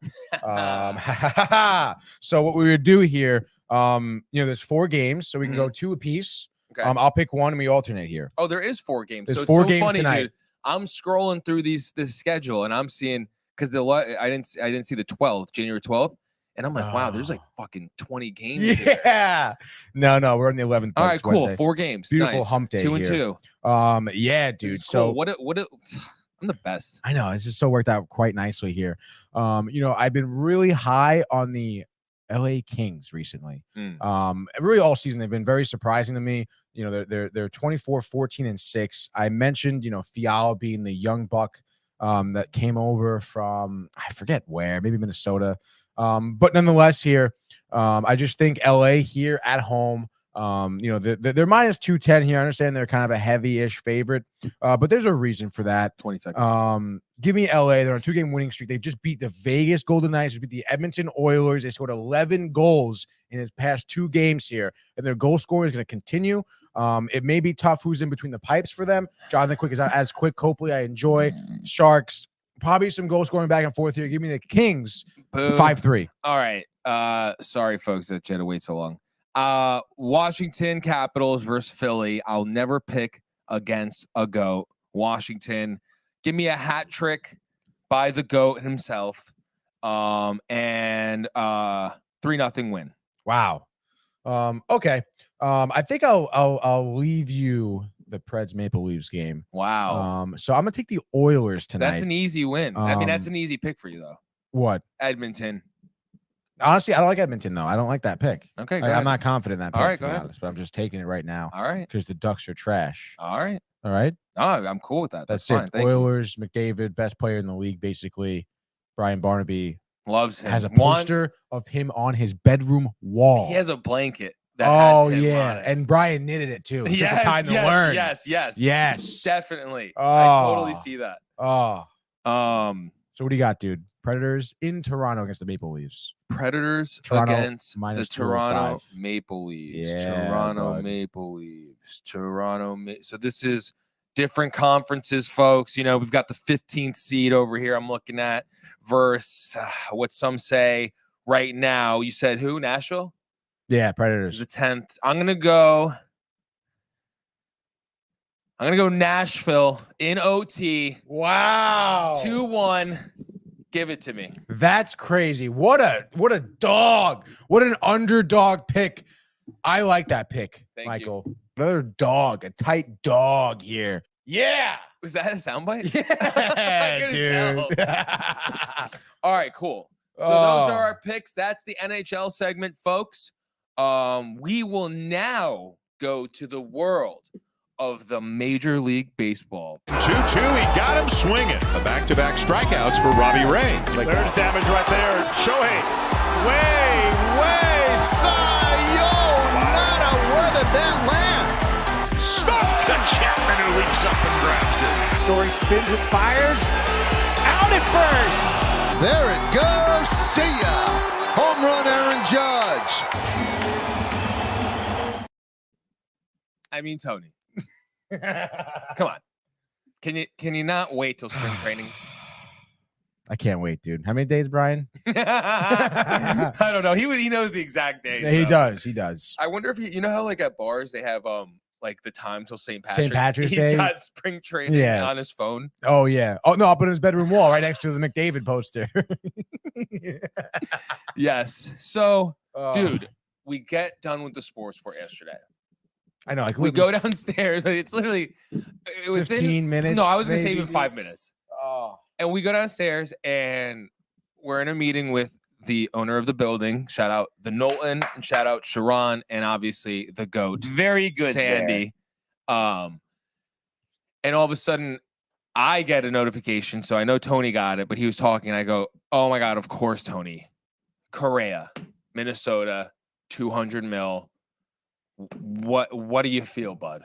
So what we would do here, there's 4 games, so we can go 2 apiece. Okay. I'll pick one and we alternate here. Oh, there is 4 games. There's so it's 4 so games funny, tonight. dude. I'm scrolling through this schedule and I'm seeing because I didn't see the 12th, January 12th, and I'm like, wow, there's like fucking 20 games. Yeah. Here. No, we're in the 11th. All right, cool. Wednesday. 4 games. Beautiful Nice. hump day 2 and here. 2. Yeah, dude. So cool. What I'm the best. I know it's just so worked out quite nicely here. I've been really high on the LA Kings recently. Really all season they've been very surprising to me. They're 24-14-6. I mentioned, Fiala being the young buck that came over from I forget where, maybe Minnesota. But nonetheless here, I just think LA here at home. They're minus 210 here. I understand they're kind of a heavy-ish favorite, but there's a reason for that. 20 seconds. Give me LA. They're on a 2-game winning streak. They've just beat the Vegas Golden Knights, beat the Edmonton Oilers. They scored 11 goals in his past 2 games here, and their goal scoring is going to continue. It may be tough who's in between the pipes for them. Jonathan Quick is not as quick. Copley, I enjoy. Sharks, probably some goal scoring back and forth here. Give me the Kings 5-3. All right. Sorry, folks, that you had to wait so long. Washington Capitals versus Philly. I'll never pick against a GOAT. Washington, give me a hat trick by the GOAT himself. And 3-0 win. Wow. Okay. I think I'll leave you the Preds Maple Leafs game. Wow. So I'm gonna take the Oilers tonight. That's an easy win. I mean, that's an easy pick for you though. What? Edmonton. Honestly, I don't like Edmonton though. I don't like that pick. Okay, go I'm ahead. not confident in that pick, All right, to go be ahead. honest, but I'm just taking it right now All right. because the Ducks are trash. All right. All right. No, I'm cool with that. That's fine. it. Thank you. Oilers, McDavid, best player in the league, basically. Brian Barnaby Loves him. has a poster of him on his bedroom wall. He has a blanket. That has him on it. And Brian knitted it too. It took Yes, time to yes, learn. Yes. Definitely. I totally see that. Oh. So So what do you got, dude? Predators in Toronto against the Maple Leafs. Predators Toronto against the minus Toronto 205. Maple Leafs. Yeah, Toronto bud. Maple Leafs. So this is different conferences, folks. We've got the 15th seed over here I'm looking at versus what some say right now. You said who? Nashville? Yeah, Predators. The 10th. I'm gonna go Nashville in OT. Wow. 2-1. Give it to me. That's crazy. What a dog. What an underdog pick. I like that pick, Thank you. Michael. Another dog, a tight dog here. Yeah. Was that a soundbite? Yeah, dude. All right, cool. So those are Oh. our picks. That's the NHL segment, folks. We will now go to the world of the Major League Baseball. 2-2, he got him swinging. The back-to-back strikeouts for Robbie Ray. There's damage right there. Shohei, way, Cy-Yo, nada, where did that land? Smoke to Chapman, who leaps up and grabs it. Story spins and fires. Out at first. There it goes. See ya. Home run, Aaron Judge. I mean, Tony. Come on. Can you not wait till spring training? I can't wait, dude. How many days, Brian? I don't know. He knows the exact days. Yeah, he though. does. I wonder if you know how like at bars they have like the time till St. Patrick's Day. He's got spring training on his phone. Oh yeah. Oh no, up on his bedroom wall, right next to the McDavid poster. Yes. So, dude, we get done with the sports sport yesterday. I know. Like we go downstairs. It's literally 15 minutes. No, I was gonna say maybe. even 5 minutes. Oh. And we go downstairs and we're in a meeting with the owner of the building. Shout out the Knowlton and shout out Sharon and obviously the GOAT. Very good, Sandy. And all of a sudden I get a notification. So I know Tony got it, but he was talking. And I go, oh my God, of course, Tony. Correa, Minnesota, 200 mil. What do you feel, bud?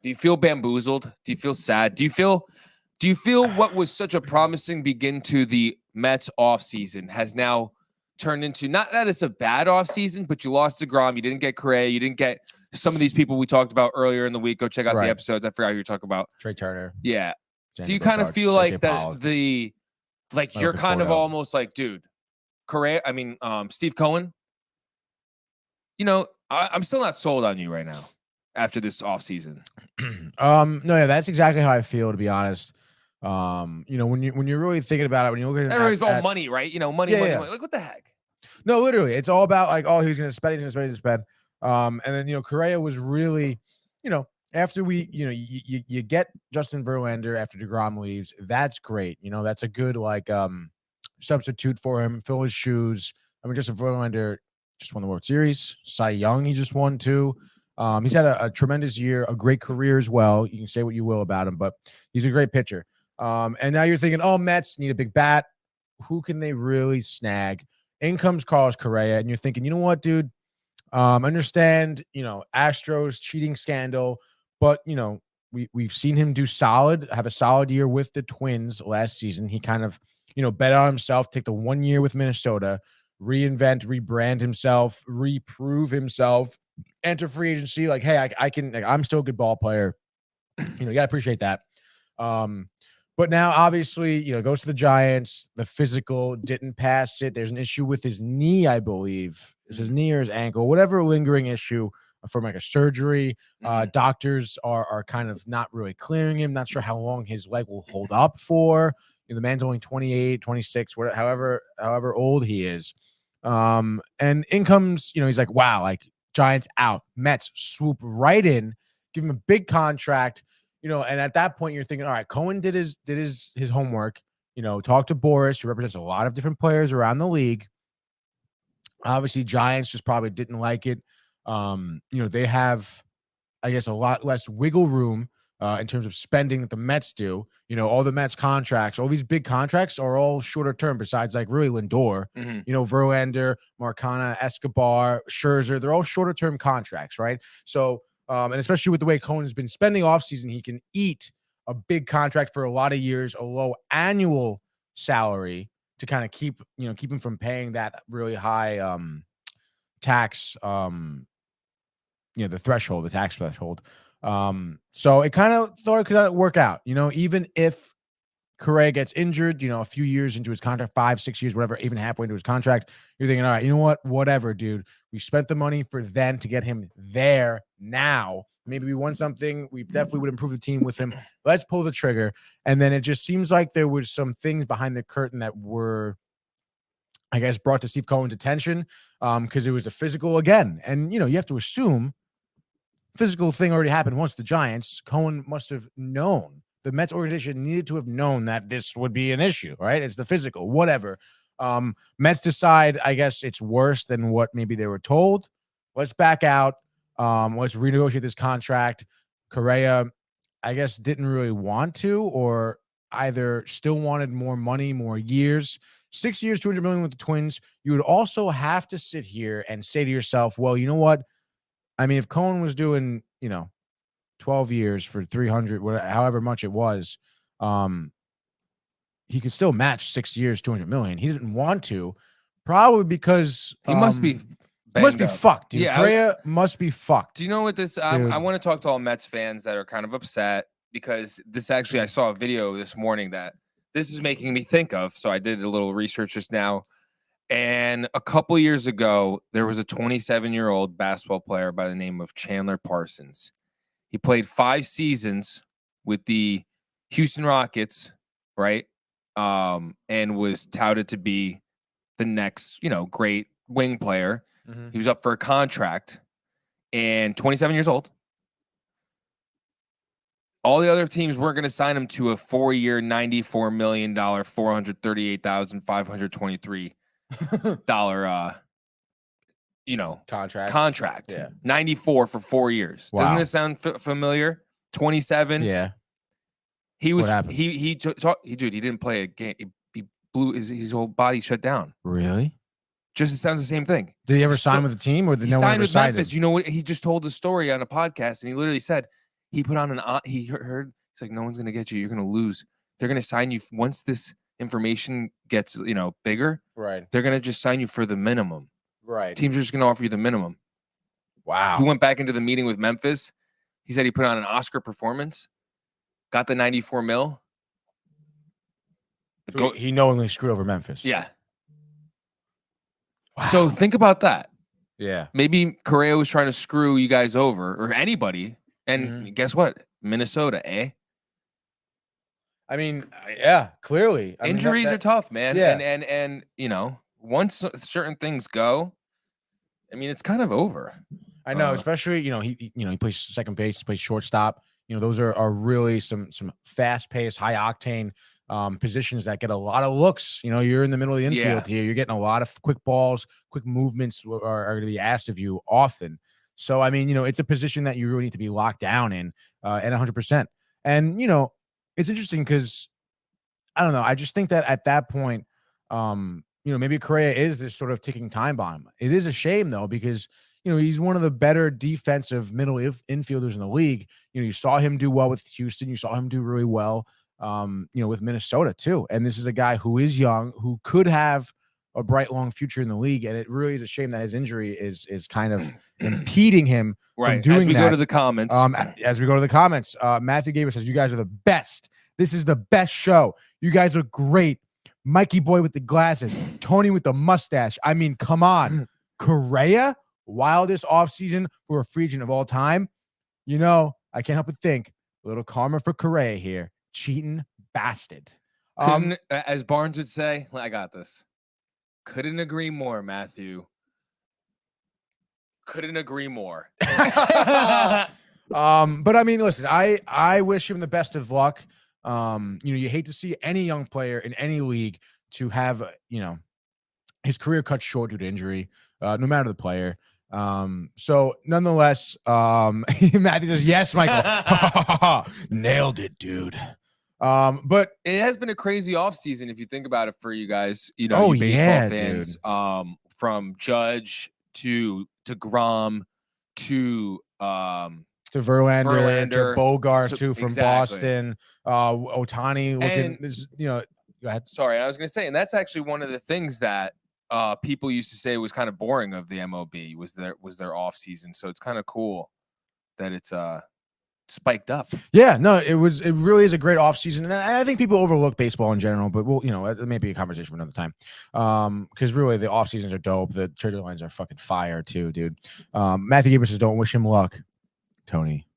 Do you feel bamboozled? Do you feel sad? Do you feel what was such a promising begin to the Mets offseason has now turned into, not that it's a bad offseason, but you lost DeGrom, you didn't get Correa, you didn't get some of these people we talked about earlier in the week. Go check out the episodes. I forgot who you're talking about. Trey Turner. Yeah. Sandy Do you kind of feel like that Pollock. you're kind of almost like, dude, Correa, Steve Cohen, you know, I'm still not sold on you right now after this offseason. No, yeah, that's exactly how I feel, to be honest. You know, when you're really thinking about it, when you look at everybody's all money, right? You know, money. Like, what the heck? No, literally, it's all about like, oh, he's gonna spend, and then you know, Correa was really, you know, after you get Justin Verlander after DeGrom leaves, that's great. You know, that's a good like substitute for him, fill his shoes. I mean, Justin Verlander just won the World Series. Cy Young, he just won too. He's had a tremendous year, a great career as well. You can say what you will about him, but he's a great pitcher. And now you're thinking, oh, Mets need a big bat. Who can they really snag? In comes Carlos Correa, and you're thinking, you know what, dude? Understand, you know, Astros cheating scandal, but you know, we've seen him have a solid year with the Twins last season. He kind of, you know, bet on himself, take the 1 year with Minnesota, reinvent, rebrand himself, reprove himself, enter free agency. Like, hey, I can, like, I'm still a good ball player. You know, you gotta appreciate that. But now obviously, you know, goes to the Giants, the physical didn't pass it. There's an issue with his knee, I believe. It's his knee or his ankle, whatever lingering issue from like a surgery. Doctors are kind of not really clearing him. Not sure how long his leg will hold up for. You know, the man's only 28, 26, whatever, however old he is. And in comes, you know, he's like, wow, like Giants out. Mets swoop right in, give him a big contract, you know, and at that point you're thinking, all right, Cohen did his homework, you know, talk to Boris, who represents a lot of different players around the league. Obviously, Giants just probably didn't like it. You know, they have, I guess, a lot less wiggle room in terms of spending that the Mets do. You know, all the Mets contracts, all these big contracts are all shorter term besides like really Lindor, you know, Verlander, Marcana, Escobar, Scherzer, they're all shorter term contracts, right? So, and especially with the way Cohen's been spending offseason, he can eat a big contract for a lot of years, a low annual salary to kind of keep him from paying that really high tax, you know, the tax threshold. So it kind of thought it could work out, you know, even if Correa gets injured, you know, a few years into his contract, 5-6 years, whatever, even halfway into his contract, you're thinking, all right, you know what, whatever, dude, we spent the money for then to get him there now. Maybe we won something. We definitely would improve the team with him. Let's pull the trigger. And then it just seems like there was some things behind the curtain that were, I guess, brought to Steve Cohen's attention because it was a physical again. And, you know, you have to assume physical thing already happened once. The Giants, Cohen must have known. The Mets organization needed to have known that this would be an issue, right? It's the physical, whatever. Mets decide, I guess it's worse than what maybe they were told. Let's back out. Let's renegotiate this contract. Correa, I guess, didn't really want to, or either still wanted more money, more years. 6 years, $200 million with the Twins. You would also have to sit here and say to yourself, well, you know what? I mean, if Cohen was doing, 12 years for 300, however much it was, he could still match 6 years, $200 million. He didn't want to, probably because He must be fucked, dude. Yeah, Correa must be fucked. Do you know what this? I want to talk to all Mets fans that are kind of upset because this actually, I saw a video this morning that this is making me think of. So I did a little research just now. And a couple years ago, there was a 27-year-old basketball player by the name of Chandler Parsons. He played 5 seasons with the Houston Rockets, right? And was touted to be the next, great wing player. Mm-hmm. He was up for a contract and 27 years old. All the other teams weren't going to sign him to a 4-year, $94 million, $438,523 contract. Yeah. 94 for 4 years. Wow. Doesn't this sound familiar? 27. Yeah. He was. What happened? He didn't play a game. He blew his whole body shut down. Really? Just it sounds the same thing. Did he ever sign with the team, or did He no one signed ever with sign Memphis? him? You know what? He just told the story on a podcast, and he literally said he put on he heard. He's like, no one's gonna get you. You're gonna lose. They're gonna sign you once this information gets bigger. Right. They're gonna just sign you for the minimum. Right. Teams are just gonna offer you the minimum. Wow. He went back into the meeting with Memphis. He said he put on an Oscar performance, got the 94 mil. So he knowingly screwed over Memphis. Yeah. Wow. So think about that. Yeah. Maybe Correa was trying to screw you guys over or anybody. And guess what? Minnesota, eh? I mean, yeah, clearly. Injuries are tough, man. Yeah. And once certain things go, I mean, it's kind of over. I know, especially, he plays second base, he plays shortstop. Those are really some fast-paced, high-octane positions that get a lot of looks. You're in the middle of the infield here. You're getting a lot of quick balls, quick movements are going to be asked of you often. So, I mean, it's a position that you really need to be locked down in at 100%. And, it's interesting because, I don't know, I just think that at that point, maybe Correa is this sort of ticking time bomb. It is a shame, though, because, he's one of the better defensive middle infielders in the league. You saw him do well with Houston. You saw him do really well, with Minnesota, too. And this is a guy who is young, who could have a bright, long future in the league. And it really is a shame that his injury is kind of impeding him from doing that. As we go to the comments. As we go to the comments, Matthew Gaber says, you guys are the best. This is the best show. You guys are great. Mikey Boy with the glasses. Tony with the mustache. I mean, come on. Correa, wildest offseason for a free agent of all time. I can't help but think, a little karma for Correa here. Cheating bastard. As Barnes would say, I got this. Couldn't agree more, Matthew. Couldn't agree more. But I mean, listen, I wish him the best of luck. You hate to see any young player in any league to have, his career cut short due to injury, no matter the player. So nonetheless, Matthew says, yes, Michael. Nailed it, dude. But it has been a crazy offseason if you think about it for you guys, you baseball fans. Dude. From Judge to Grom to Verlander, to Bogart too from exactly. Boston, Ohtani looking, go ahead. Sorry, I was going to say, and that's actually one of the things that people used to say was kind of boring of the MLB was their off season. So it's kind of cool that it's spiked up. Yeah, no, it really is a great off season, and I think people overlook baseball in general, but it may be a conversation for another time. Because really the off seasons are dope. The trade deadlines are fucking fire too, dude. Matthew Gaber says, don't wish him luck, Tony.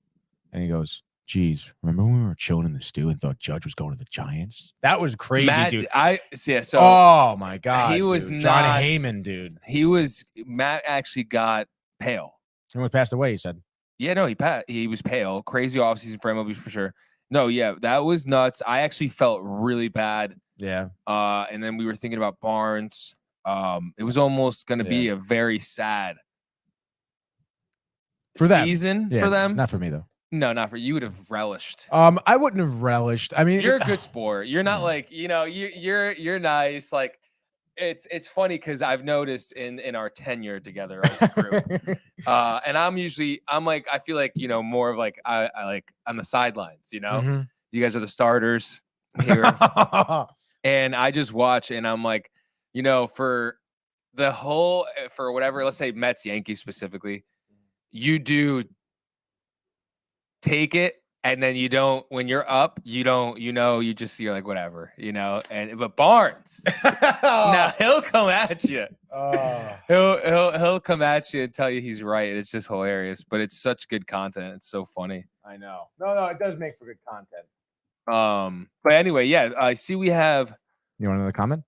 And he goes, geez, remember when we were chilling in the stew and thought Judge was going to the Giants? That was crazy, dude. So oh my God. He was dude. not John Heyman, dude. Matt actually got pale. He passed away, he said. Yeah, no, he was pale. Crazy offseason for MLB for sure. No, yeah, that was nuts. I actually felt really bad. Yeah. And then we were thinking about Barnes. It was almost going to be a very sad for them. season Yeah, for them. Not for me though. No, not for you. Would have relished. I wouldn't have relished. I mean, you're a good sport. You're not like you're nice. Like it's funny because I've noticed in our tenure together as a group, and I'm like I feel like more of like I like on the sidelines. Mm-hmm. You guys are the starters here, and I just watch and I'm like, for the whole for whatever, let's say Mets Yankees specifically, you do take it, and then you don't when you're up, you don't, you're like whatever, but Barnes now he'll come at you. He'll come at you and tell you he's right. It's just hilarious, but it's such good content. It's so funny. I know. No, it does make for good content. But anyway, yeah, I see we have you want another comment?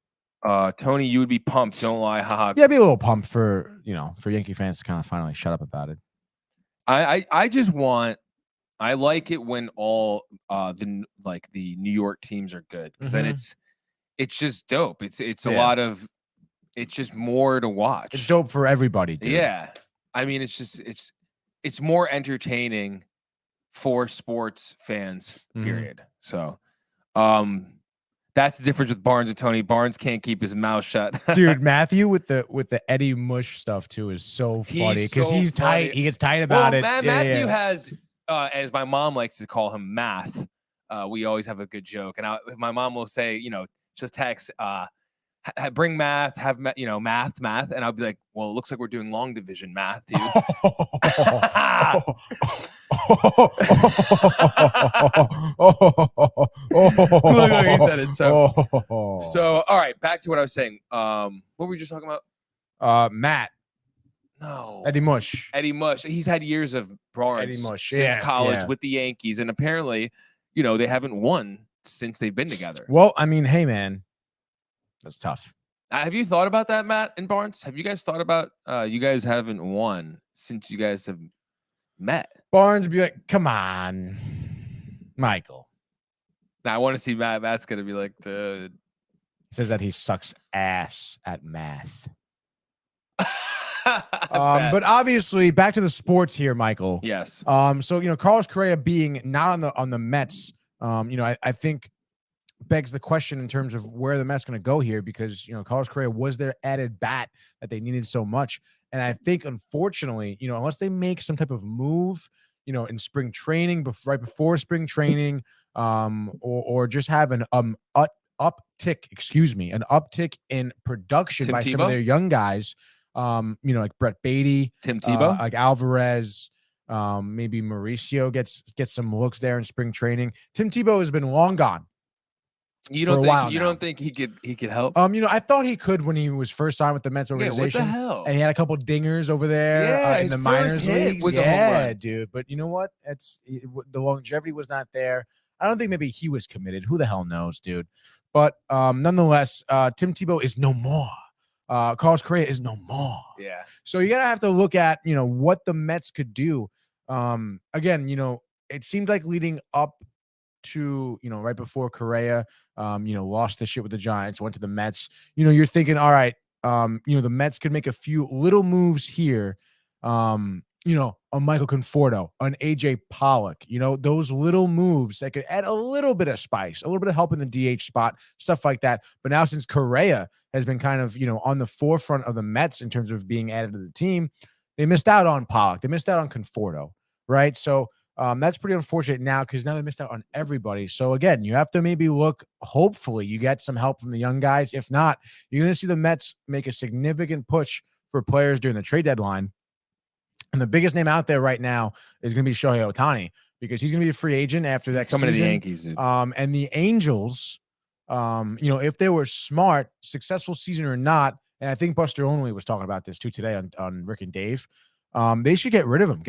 Tony, you would be pumped, don't lie. Haha. Yeah, be a little pumped for Yankee fans to kind of finally shut up about it. I just want I like it when all the New York teams are good, because then it's just dope. It's a lot of it's just more to watch. It's dope for everybody, dude. Yeah. I mean, it's more entertaining for sports fans, period. So that's the difference with Barnes and Tony. Barnes can't keep his mouth shut. Dude, Matthew with the Eddie Mush stuff too is so funny because he's tight. He gets tight about it. Matthew has as my mom likes to call him math. We always have a good joke. And my mom will say, she'll text, bring math, have math. And I'll be like, well, it looks like we're doing long division math, dude. Look, he said it. So, all right, back to what I was saying. What were we just talking about? Matt. No. Eddie Mush. He's had years of Barnes Eddie Mush. since college with the Yankees, and apparently, they haven't won since they've been together. Well, I mean, hey, man, that's tough. Have you thought about that, Matt and Barnes? Have you guys thought about you guys haven't won since you guys have met? Barnes would be like, come on, Michael. Now I want to see Matt. Matt's going to be like, dude. He says that he sucks ass at math. But obviously, back to the sports here, Michael. Yes. So Carlos Correa being not on the Mets, I think begs the question in terms of where the Mets going to go here, because Carlos Correa was their added bat that they needed so much, and I think unfortunately, unless they make some type of move, in spring training, right before spring training, or just have an uptick in production Tim by Tebow? some of their young guys. Like Brett Beatty, Tim Tebow, like Alvarez, maybe Mauricio gets some looks there in spring training. Tim Tebow has been long gone. You don't think he could help? I thought he could when he was first signed with the Mets organization. What the hell? And he had a couple dingers over there in the minors leagues. Was a home run. Dude. But you know what? The longevity was not there. I don't think maybe he was committed. Who the hell knows, dude? But nonetheless, Tim Tebow is no more. Carlos Correa is no more. Yeah. So you gotta have to look at what the Mets could do. Again, it seemed like leading up to right before Correa, lost the shit with the Giants, went to the Mets. You're thinking, all right, the Mets could make a few little moves here. A Michael Conforto, an AJ Pollock, those little moves that could add a little bit of spice, a little bit of help in the DH spot, stuff like that. But now since Correa has been kind of, on the forefront of the Mets in terms of being added to the team, they missed out on Pollock. They missed out on Conforto, right? So that's pretty unfortunate now, because now they missed out on everybody. So again, you have to maybe look, hopefully you get some help from the young guys. If not, you're going to see the Mets make a significant push for players during the trade deadline. And the biggest name out there right now is going to be Shohei Ohtani, because he's going to be a free agent after that coming season. To the Yankees, dude. And the Angels, if they were smart, successful season or not, and I think Buster Olney was talking about this too today on Rick and Dave, they should get rid of him.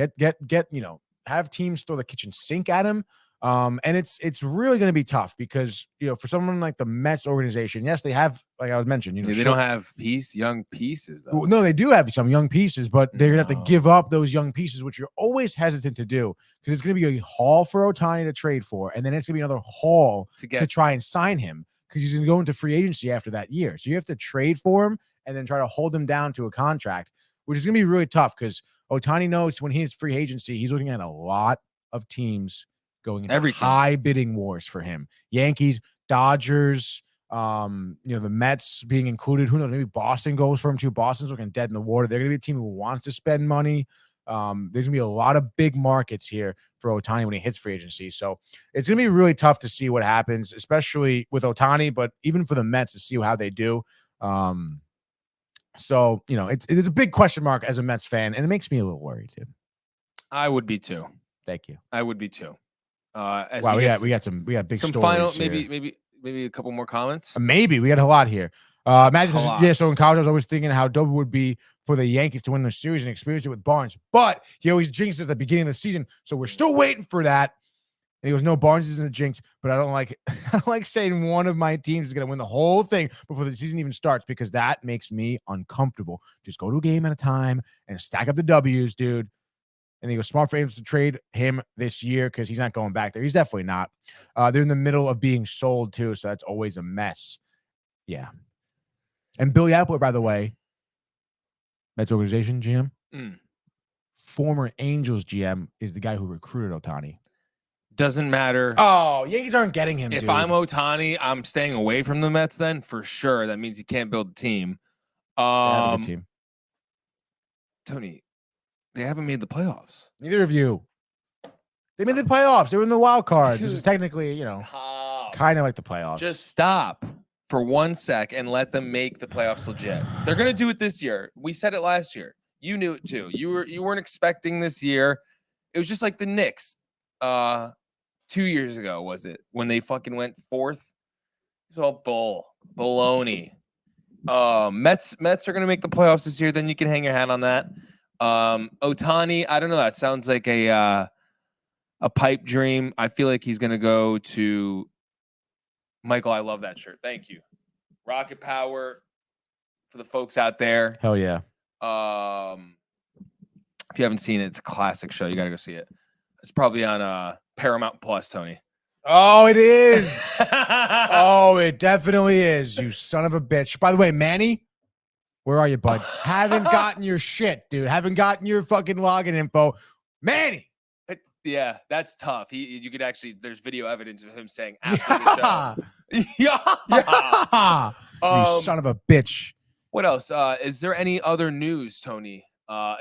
Have teams throw the kitchen sink at him. And it's really going to be tough because, for someone like the Mets organization, yes, they have, like I was mentioning, they don't have young pieces though. No, they do have some young pieces, but they're going to have to give up those young pieces, which you're always hesitant to do because it's going to be a haul for Ohtani to trade for, and then it's going to be another haul to try and sign him because he's going to go into free agency after that year. So you have to trade for him and then try to hold him down to a contract, which is going to be really tough because Ohtani knows when he's free agency, he's looking at a lot of teams going into high bidding wars for him. Yankees, Dodgers, the Mets being included. Who knows? Maybe Boston goes for him too. Boston's looking dead in the water. They're going to be a team who wants to spend money. There's going to be a lot of big markets here for Ohtani when he hits free agency. So it's going to be really tough to see what happens, especially with Ohtani, but even for the Mets to see how they do. So, it's a big question mark as a Mets fan, and it makes me a little worried too. I would be too. Thank you. I would be too. Wow, we got big some stories final, here. maybe a couple more comments. Maybe we got a lot here. Imagine so in college, I was always thinking how dope it would be for the Yankees to win the series and experience it with Barnes, but he always jinxes at the beginning of the season, so we're still waiting for that. And he goes, "No, Barnes isn't a jinx, but I don't like it. I don't like saying one of my teams is going to win the whole thing before the season even starts because that makes me uncomfortable. Just go to a game at a time and stack up the W's, dude." And he goes, "Smart for him to trade him this year because he's not going back there." He's definitely not. They're in the middle of being sold too, so that's always a mess. Yeah. And Billy Appler, by the way, Mets organization GM, former Angels GM, is the guy who recruited Ohtani. Doesn't matter. Oh, Yankees aren't getting him. If dude. I'm Ohtani, I'm staying away from the Mets. Then for sure, that means he can't build a team. They have a good team. Tony, they haven't made the playoffs. Neither of you. They made the playoffs. They were in the wild card, which is technically, kind of like the playoffs. Just stop for 1 sec and let them make the playoffs legit. They're gonna do it this year. We said it last year. You knew it too. You weren't expecting this year. It was just like the Knicks. 2 years ago, was it, when they fucking went fourth? It's all baloney. Mets are gonna make the playoffs this year. Then you can hang your hat on that. Ohtani, I don't know. That sounds like a pipe dream. I feel like he's gonna go to Michael. I love that shirt. Thank you. Rocket Power for the folks out there. Hell yeah. If you haven't seen it, it's a classic show. You gotta go see it. It's probably on Paramount Plus, Tony. Oh, it is. Oh, it definitely is. You son of a bitch. By the way, Manny, where are you, bud? Haven't gotten your shit, dude. Haven't gotten your fucking login info. Manny. Yeah, that's tough. You could actually, there's video evidence of him saying after the show. Yeah. You son of a bitch. What else? Is there any other news, Tony,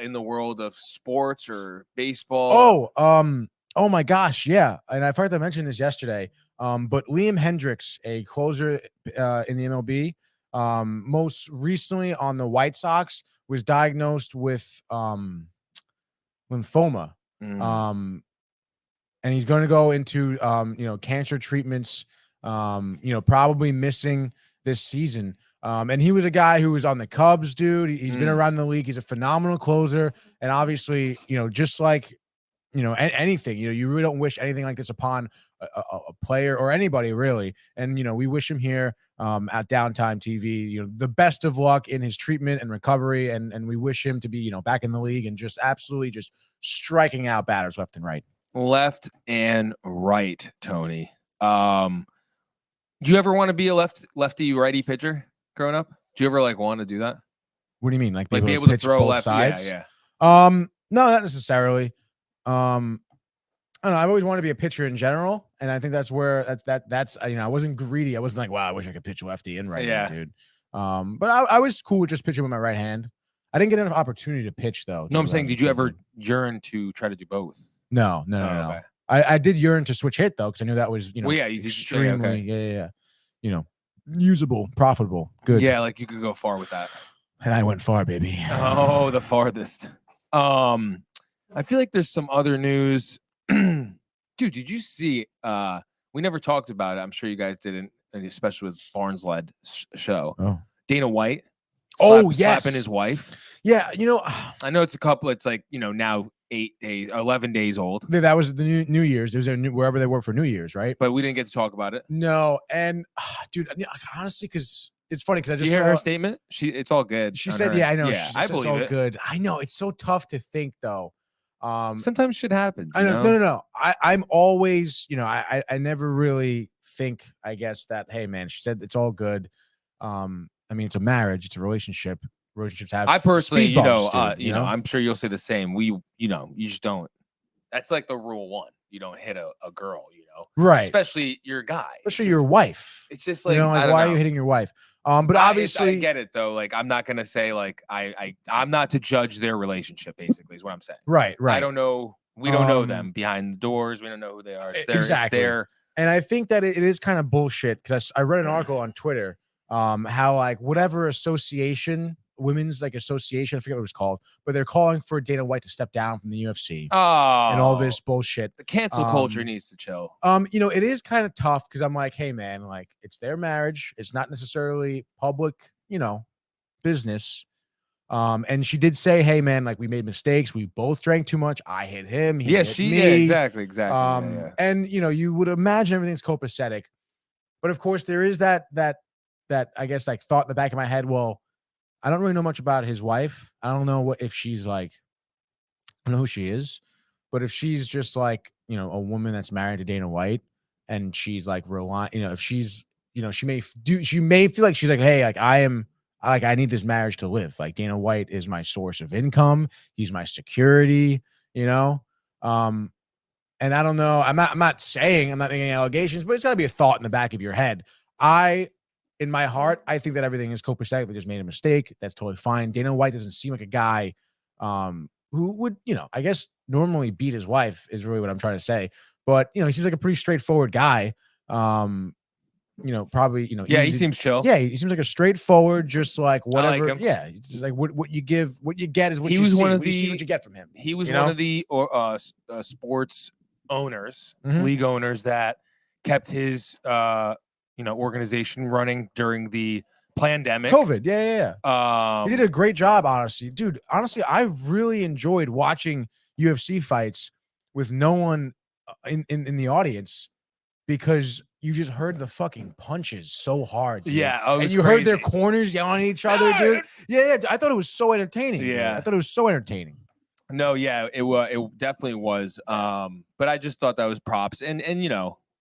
in the world of sports or baseball? Oh my gosh, yeah. And I forgot to mention this yesterday. But Liam Hendricks, a closer in the MLB, most recently on the White Sox, was diagnosed with lymphoma. And he's going to go into cancer treatments, probably missing this season. And he was a guy who was on the Cubs, dude. He's been around the league. He's a phenomenal closer. And obviously, just like, anything, you really don't wish anything like this upon a player or anybody really. And, we wish him here at Downtime TV, the best of luck in his treatment and recovery. And we wish him to be, back in the league and just absolutely just striking out batters left and right. Left and right, Tony. Do you ever want to be a lefty righty pitcher growing up? Do you ever want to do that? What do you mean? Like be able to throw both left sides? Yeah. No, not necessarily. I don't know. I've always wanted to be a pitcher in general, and I think that's where that's I wasn't greedy. I wasn't like, wow, I wish I could pitch lefty and righty, dude. But I was cool with just pitching with my right hand. I didn't get enough opportunity to pitch though. No, I'm saying, did you ever yearn to try to do both? No. Okay. I did yearn to switch hit though, because I knew that was you did extremely yeah. Usable, profitable, good. Yeah, like you could go far with that. And I went far, baby. Oh, the farthest. I feel like there's some other news. Dude, did you see? We never talked about it. I'm sure you guys didn't, especially with Barnes-led show. Oh. Dana White. Yes. Slapping his wife. Yeah, I know it's a couple. It's like, now 11 days old. That was the New Year's. There's wherever they were for New Year's, right? But we didn't get to talk about it. No, and dude, honestly, because it's funny because I Did just you hear saw her statement? It's all good. She said, "Yeah, I know. Yeah, I believe it's all it. good. I know it's so tough to think though. Sometimes shit happens. I know. No. I'm always, I never really think. I guess that hey, man, she said it's all good. I mean, it's a marriage, it's a relationship. Relationships have. I personally, speed bumps, dude, you know, I'm sure you'll say the same. You just don't. That's like the rule one. You don't hit a girl, right? Especially your guy, especially your wife. It's just like, why are you hitting your wife? But obviously, I get it though. Like, I'm not gonna say like I'm not to judge their relationship. Basically, is what I'm saying. Right. I don't know. We don't know them behind the doors. We don't know who they are. Exactly. It's their. And I think that it is kind of bullshit because I read an article on Twitter, how like whatever association, women's like association, I forget what it was called, but they're calling for Dana White to step down from the UFC. And all this bullshit. The cancel culture needs to chill. It is kind of tough because I'm like, hey man, like it's their marriage. It's not necessarily public, business. And she did say, hey man, like we made mistakes. We both drank too much. I hit him. He hit me. Yeah, exactly. And you would imagine everything's copacetic, but of course there is that I guess like thought in the back of my head. Well, I don't really know much about his wife. I don't know if she's like, I don't know who she is, but if she's just like, a woman that's married to Dana White and she's like relying, if she's, she may feel like she's like, hey, like I need this marriage to live. Like Dana White is my source of income. He's my security, And I don't know. I'm not making any allegations, but it's gotta be a thought in the back of your head. In my heart, I think that everything is copacetic. They just made a mistake. That's totally fine. Dana White doesn't seem like a guy who would, I guess normally beat his wife is really what I'm trying to say. But, he seems like a pretty straightforward guy. Probably, yeah, he seems chill. Yeah, he seems like a straightforward, just like whatever. I like him. Yeah, it's just like what you give, what you get is what He you was see. one of What you see, the- what you get from him. He was one of the sports owners, Mhm. league owners that kept his organization running during the pandemic. COVID. Yeah. He did a great job, honestly. Dude, honestly, I really enjoyed watching UFC fights with no one in the audience because you just heard the fucking punches so hard. Dude. Yeah. And you heard their corners yelling at each other, dude. Yeah. I thought it was so entertaining. Yeah. Dude. I thought it was so entertaining. No, yeah, it definitely was. But I just thought that was props. And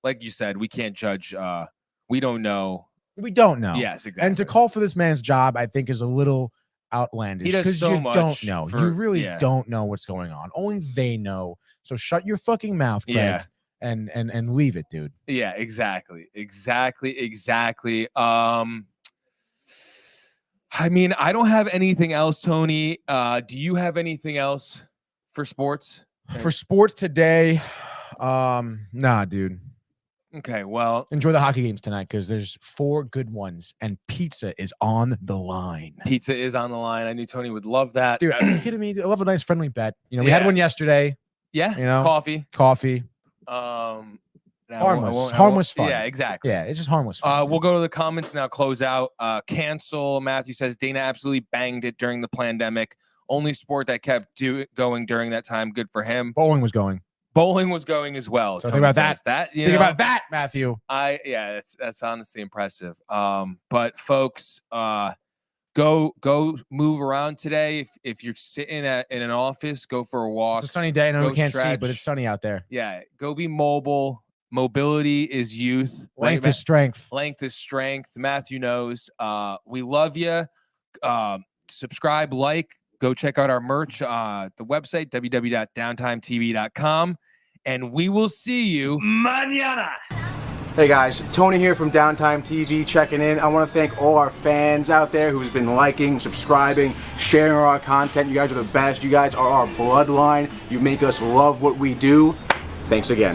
like you said, we can't judge. We don't know. We don't know. Yes, exactly. And to call for this man's job, I think, is a little outlandish. He does so you much don't know. for- You really yeah. don't know what's going on. Only they know. So shut your fucking mouth, Craig, Yeah. and leave it, dude. Yeah, exactly. I mean, I don't have anything else, Tony. Do you have anything else for sports? For sports today, nah, dude. Okay, well, Enjoy the hockey games tonight because there's 4 good ones and pizza is on the line. pizza is on the line. I knew Tony would love that. Dude, are you kidding me? I love a nice friendly bet. We had Yeah. one yesterday. Yeah, Coffee. Harmless fun. Yeah, exactly. Yeah, it's just harmless fun. We'll go to the comments now. Close out. Cancel. Matthew says Dana absolutely banged it during the pandemic. Only sport that kept going during that time. Good for him. Bowling was going. Bowling was going as well. So Tony think about says that. you Think know, about that, Matthew. That's honestly impressive. But folks, go move around today. If you're sitting in an office, go for a walk. It's a sunny day. I know Go we can't see, but stretch. it's sunny out there. Yeah, go be mobile. Mobility is youth. Length Right, is strength. Length is strength. Matthew knows. We love you. Subscribe, like, go check out our merch, the website, www.downtimetv.com. And we will see you mañana. Hey guys, Tony here from Downtime TV checking in. I want to thank all our fans out there who's been liking, subscribing, sharing our content. You guys are the best. You guys are our bloodline. You make us love what we do. Thanks again.